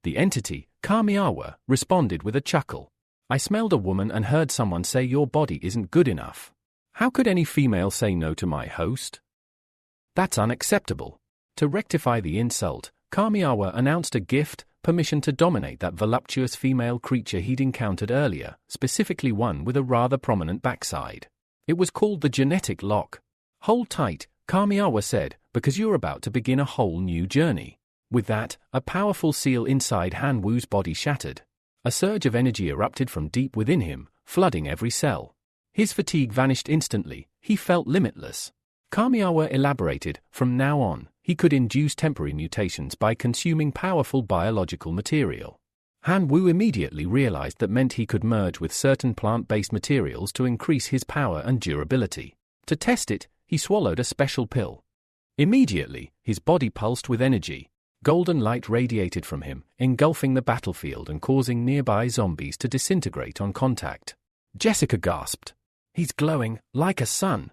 The entity, Kamiawa, responded with a chuckle. I smelled a woman and heard someone say your body isn't good enough. How could any female say no to my host? That's unacceptable. To rectify the insult, Kamiawa announced a gift, permission to dominate that voluptuous female creature he'd encountered earlier, specifically one with a rather prominent backside. It was called the genetic lock. Hold tight, Kamiawa said, because you're about to begin a whole new journey. With that, a powerful seal inside Han Wu's body shattered. A surge of energy erupted from deep within him, flooding every cell. His fatigue vanished instantly, he felt limitless. Kamiawa elaborated, from now on, he could induce temporary mutations by consuming powerful biological material. Han Wu immediately realized that meant he could merge with certain plant-based materials to increase his power and durability. To test it, he swallowed a special pill. Immediately, his body pulsed with energy. Golden light radiated from him, engulfing the battlefield and causing nearby zombies to disintegrate on contact. Jessica gasped. He's glowing, like a sun.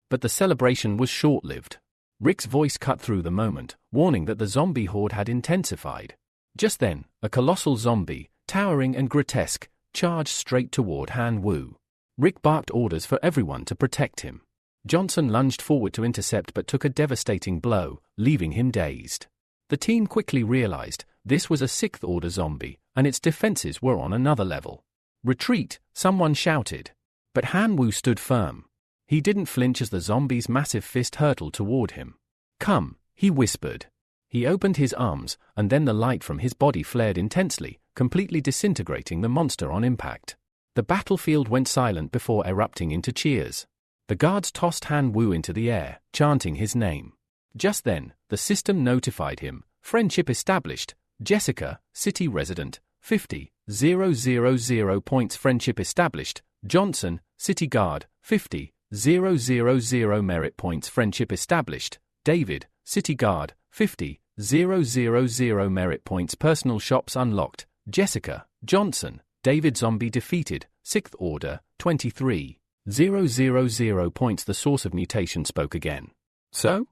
But the celebration was short-lived. Rick's voice cut through the moment, warning that the zombie horde had intensified. Just then, a colossal zombie, towering and grotesque, charged straight toward Han Wu. Rick barked orders for everyone to protect him. Johnson lunged forward to intercept but took a devastating blow, leaving him dazed. The team quickly realized this was a sixth-order zombie, and its defenses were on another level. Retreat, someone shouted. But Han Wu stood firm. He didn't flinch as the zombie's massive fist hurtled toward him. Come, he whispered. He opened his arms, and then the light from his body flared intensely, completely disintegrating the monster on impact. The battlefield went silent before erupting into cheers. The guards tossed Han Wu into the air, chanting his name. Just then, the system notified him, friendship established, Jessica, city resident, 50,000 points friendship established, Johnson, city guard, 50,000 merit points friendship established, David, city guard, 50,000 merit points personal shops unlocked, Jessica, Johnson, David zombie defeated, 6th order, 23,000 points. The source of mutation spoke again. So?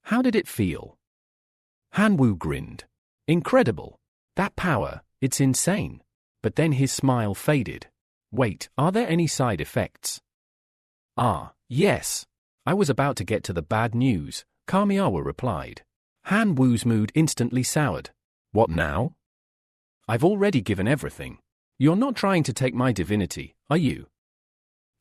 How did it feel? Han Wu grinned. Incredible. That power, it's insane. But then his smile faded. Wait, are there any side effects? Yes. I was about to get to the bad news, Kamiawa replied. Han Wu's mood instantly soured. What now? I've already given everything. You're not trying to take my divinity, are you?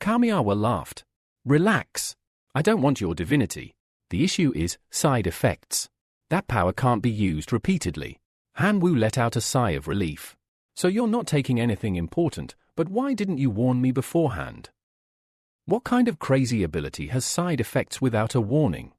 Kamiawa laughed. Relax. I don't want your divinity. The issue is side effects. That power can't be used repeatedly. Han Wu let out a sigh of relief. So you're not taking anything important, but why didn't you warn me beforehand? What kind of crazy ability has side effects without a warning?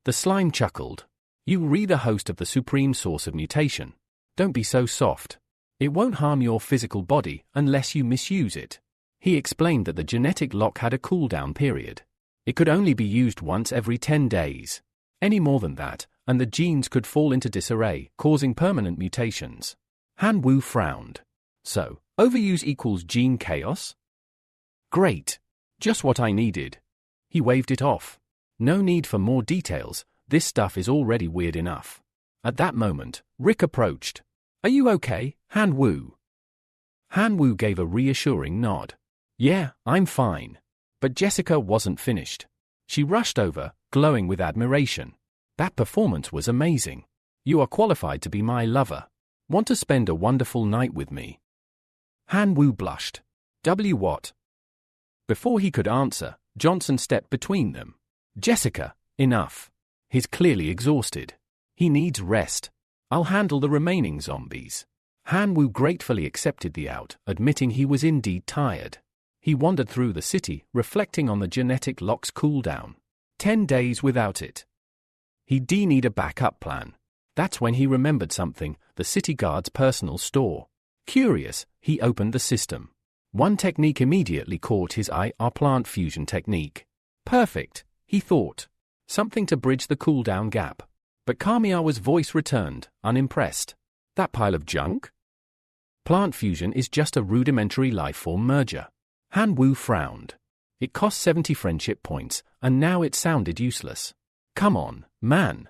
The slime chuckled. You re the host of the supreme source of mutation. Don't be so soft. It won't harm your physical body unless you misuse it. He explained that the genetic lock had a cooldown period. It could only be used once every 10 days. Any more than that, and the genes could fall into disarray, causing permanent mutations. Han Wu frowned. So, overuse equals gene chaos? Great. Just what I needed. He waved it off. No need for more details, this stuff is already weird enough. At that moment, Rick approached. Are you okay, Han Wu? Han Wu gave a reassuring nod. Yeah, I'm fine. But Jessica wasn't finished. She rushed over, glowing with admiration. That performance was amazing. You are qualified to be my lover. Want to spend a wonderful night with me? Han Wu blushed. What? Before he could answer, Johnson stepped between them. Jessica, enough. He's clearly exhausted. He needs rest. I'll handle the remaining zombies. Han Wu gratefully accepted the out, admitting he was indeed tired. He wandered through the city, reflecting on the genetic lock's cooldown. 10 days without it. He'd need a backup plan. That's when he remembered something, the city guard's personal store. Curious, he opened the system. One technique immediately caught his eye, our plant fusion technique. Perfect, he thought. Something to bridge the cooldown gap. But Kamiya's voice returned, unimpressed. That pile of junk? Plant fusion is just a rudimentary lifeform merger. Han Wu frowned. It cost 70 friendship points, and now it sounded useless. Come on, man.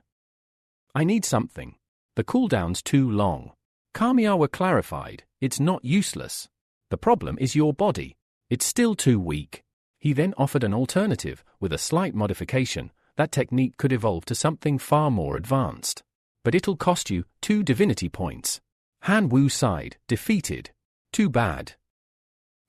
I need something. The cooldown's too long. Kamiya clarified, it's not useless. The problem is your body. It's still too weak. He then offered an alternative, with a slight modification. That technique could evolve to something far more advanced. But it'll cost you 2 divinity points. Han Wu sighed, defeated. Too bad.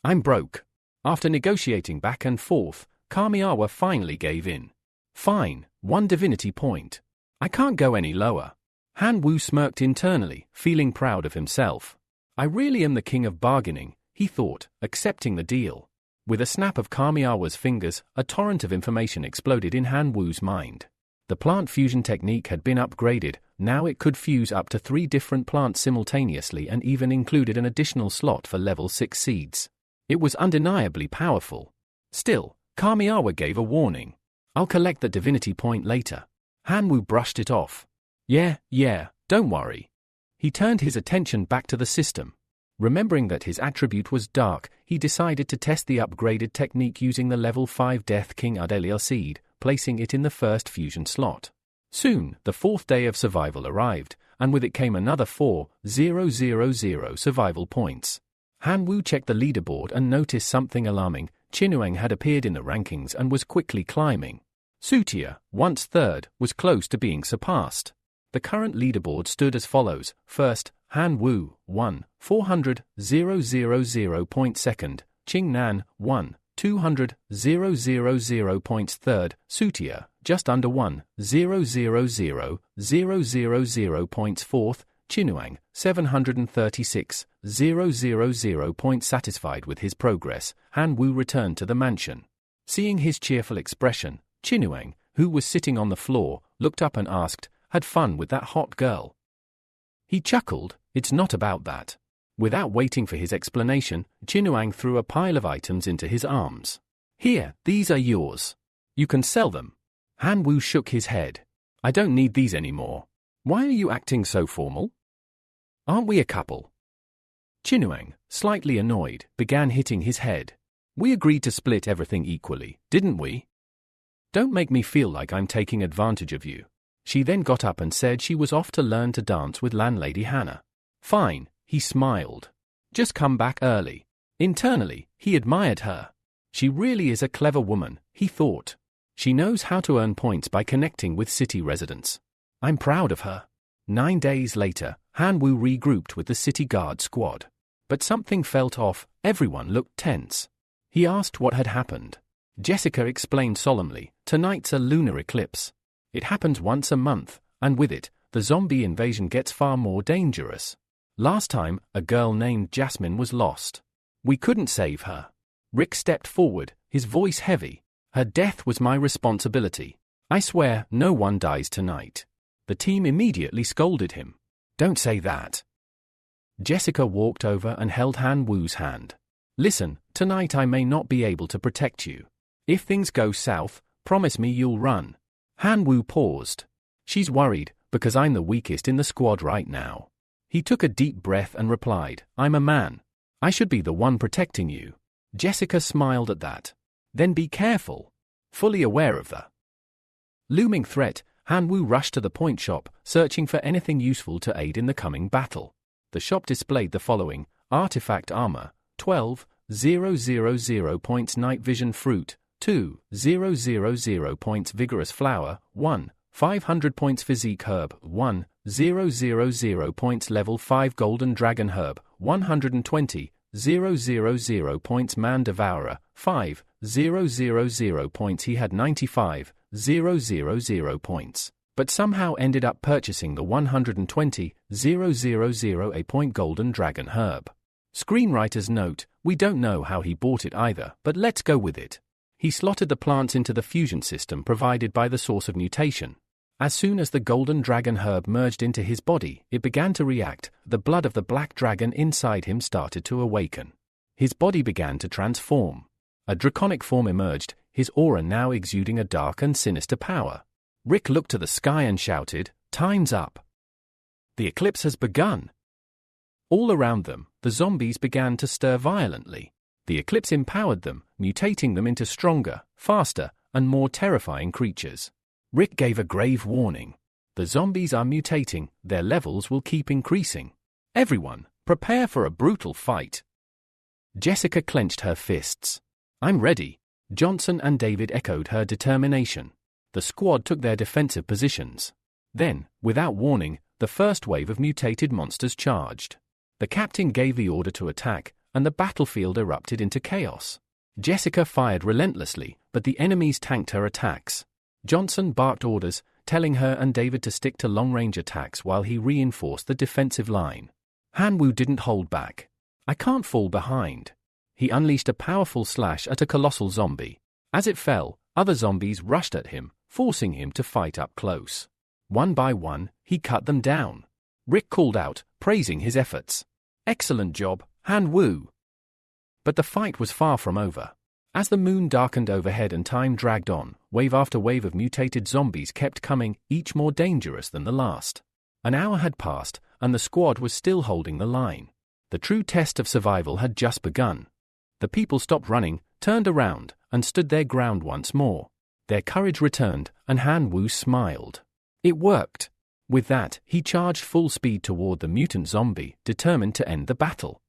I'm broke. After negotiating back and forth, Kamiya finally gave in. Fine, 1 divinity point. I can't go any lower. Han Wu smirked internally, feeling proud of himself. I really am the king of bargaining, he thought, accepting the deal. With a snap of Kamiya's fingers, a torrent of information exploded in Han Wu's mind. The plant fusion technique had been upgraded, now it could fuse up to 3 different plants simultaneously and even included an additional slot for level 6 seeds. It was undeniably powerful. Still, Kamiya gave a warning. I'll collect the divinity point later. Han Wu brushed it off. Yeah, don't worry. He turned his attention back to the system. Remembering that his attribute was dark, he decided to test the upgraded technique using the level 5 Death King Adelia seed, placing it in the first fusion slot. Soon, the 4th day of survival arrived, and with it came another 4,000 survival points. Han Wu checked the leaderboard and noticed something alarming. Chinuang had appeared in the rankings and was quickly climbing. Sutia, once 3rd, was close to being surpassed. The current leaderboard stood as follows. First, Han Wu, 1,400,000 points. Second, Qing Nan, 1,200,000 points. Third, Sutia, just under 1,000,000 points. Fourth, Chinuang, 736,000 points. Satisfied with his progress, Han Wu returned to the mansion. Seeing his cheerful expression, Chinuang, who was sitting on the floor, looked up and asked, "Had fun with that hot girl?" He chuckled, "It's not about that." Without waiting for his explanation, Chinuang threw a pile of items into his arms. "Here, these are yours. You can sell them." Han Wu shook his head. "I don't need these anymore. Why are you acting so formal? Aren't we a couple?" Chinuang, slightly annoyed, began hitting his head. "We agreed to split everything equally, didn't we? Don't make me feel like I'm taking advantage of you." She then got up and said she was off to learn to dance with landlady Hannah. "Fine," he smiled. "Just come back early." Internally, he admired her. She really is a clever woman, he thought. She knows how to earn points by connecting with city residents. I'm proud of her. 9 days later, Han Wu regrouped with the city guard squad. But something felt off, everyone looked tense. He asked what had happened. Jessica explained solemnly, "Tonight's a lunar eclipse. It happens once a month, and with it, the zombie invasion gets far more dangerous. Last time, a girl named Jasmine was lost. We couldn't save her." Rick stepped forward, his voice heavy. "Her death was my responsibility. I swear, no one dies tonight." The team immediately scolded him. "Don't say that." Jessica walked over and held Han Wu's hand. "Listen, tonight I may not be able to protect you. If things go south, promise me you'll run." Han Wu paused. "She's worried, because I'm the weakest in the squad right now." He took a deep breath and replied, "I'm a man. I should be the one protecting you." Jessica smiled at that. "Then be careful." Fully aware of the looming threat, Han Wu rushed to the point shop, searching for anything useful to aid in the coming battle. The shop displayed the following: artifact armor, 12,000 points. Night vision fruit, 2,000 points. Vigorous flower, 1,500 points. Physique herb, 1,000 points. Level 5 golden dragon herb, 120,000 5,000 points. Man Devourer, 5,000 points. He had 95,000 points, but somehow ended up purchasing the 120,000 point Golden Dragon herb. Screenwriter's note, we don't know how he bought it either, but let's go with it. He slotted the plants into the fusion system provided by the source of mutation. As soon as the Golden Dragon herb merged into his body, it began to react. The blood of the black dragon inside him started to awaken. His body began to transform. A draconic form emerged, his aura now exuding a dark and sinister power. Rick looked to the sky and shouted, "Time's up. The eclipse has begun." All around them, the zombies began to stir violently. The eclipse empowered them, mutating them into stronger, faster, and more terrifying creatures. Rick gave a grave warning. The zombies are mutating, their levels will keep increasing. Everyone, prepare for a brutal fight. Jessica clenched her fists. I'm ready. Johnson and David echoed her determination. The squad took their defensive positions. Then, without warning, the first wave of mutated monsters charged. The captain gave the order to attack, and the battlefield erupted into chaos. Jessica fired relentlessly, but the enemies tanked her attacks. Johnson barked orders, telling her and David to stick to long-range attacks while he reinforced the defensive line. Hanwoo didn't hold back. I can't fall behind. He unleashed a powerful slash at a colossal zombie. As it fell, other zombies rushed at him, forcing him to fight up close. One by one, he cut them down. Rick called out, praising his efforts. Excellent job, Hanwoo. But the fight was far from over. As the moon darkened overhead and time dragged on, wave after wave of mutated zombies kept coming, each more dangerous than the last. An hour had passed, and the squad was still holding the line. The true test of survival had just begun. The people stopped running, turned around, and stood their ground once more. Their courage returned, and Hanwoo smiled. It worked. With that, he charged full speed toward the mutant zombie, determined to end the battle.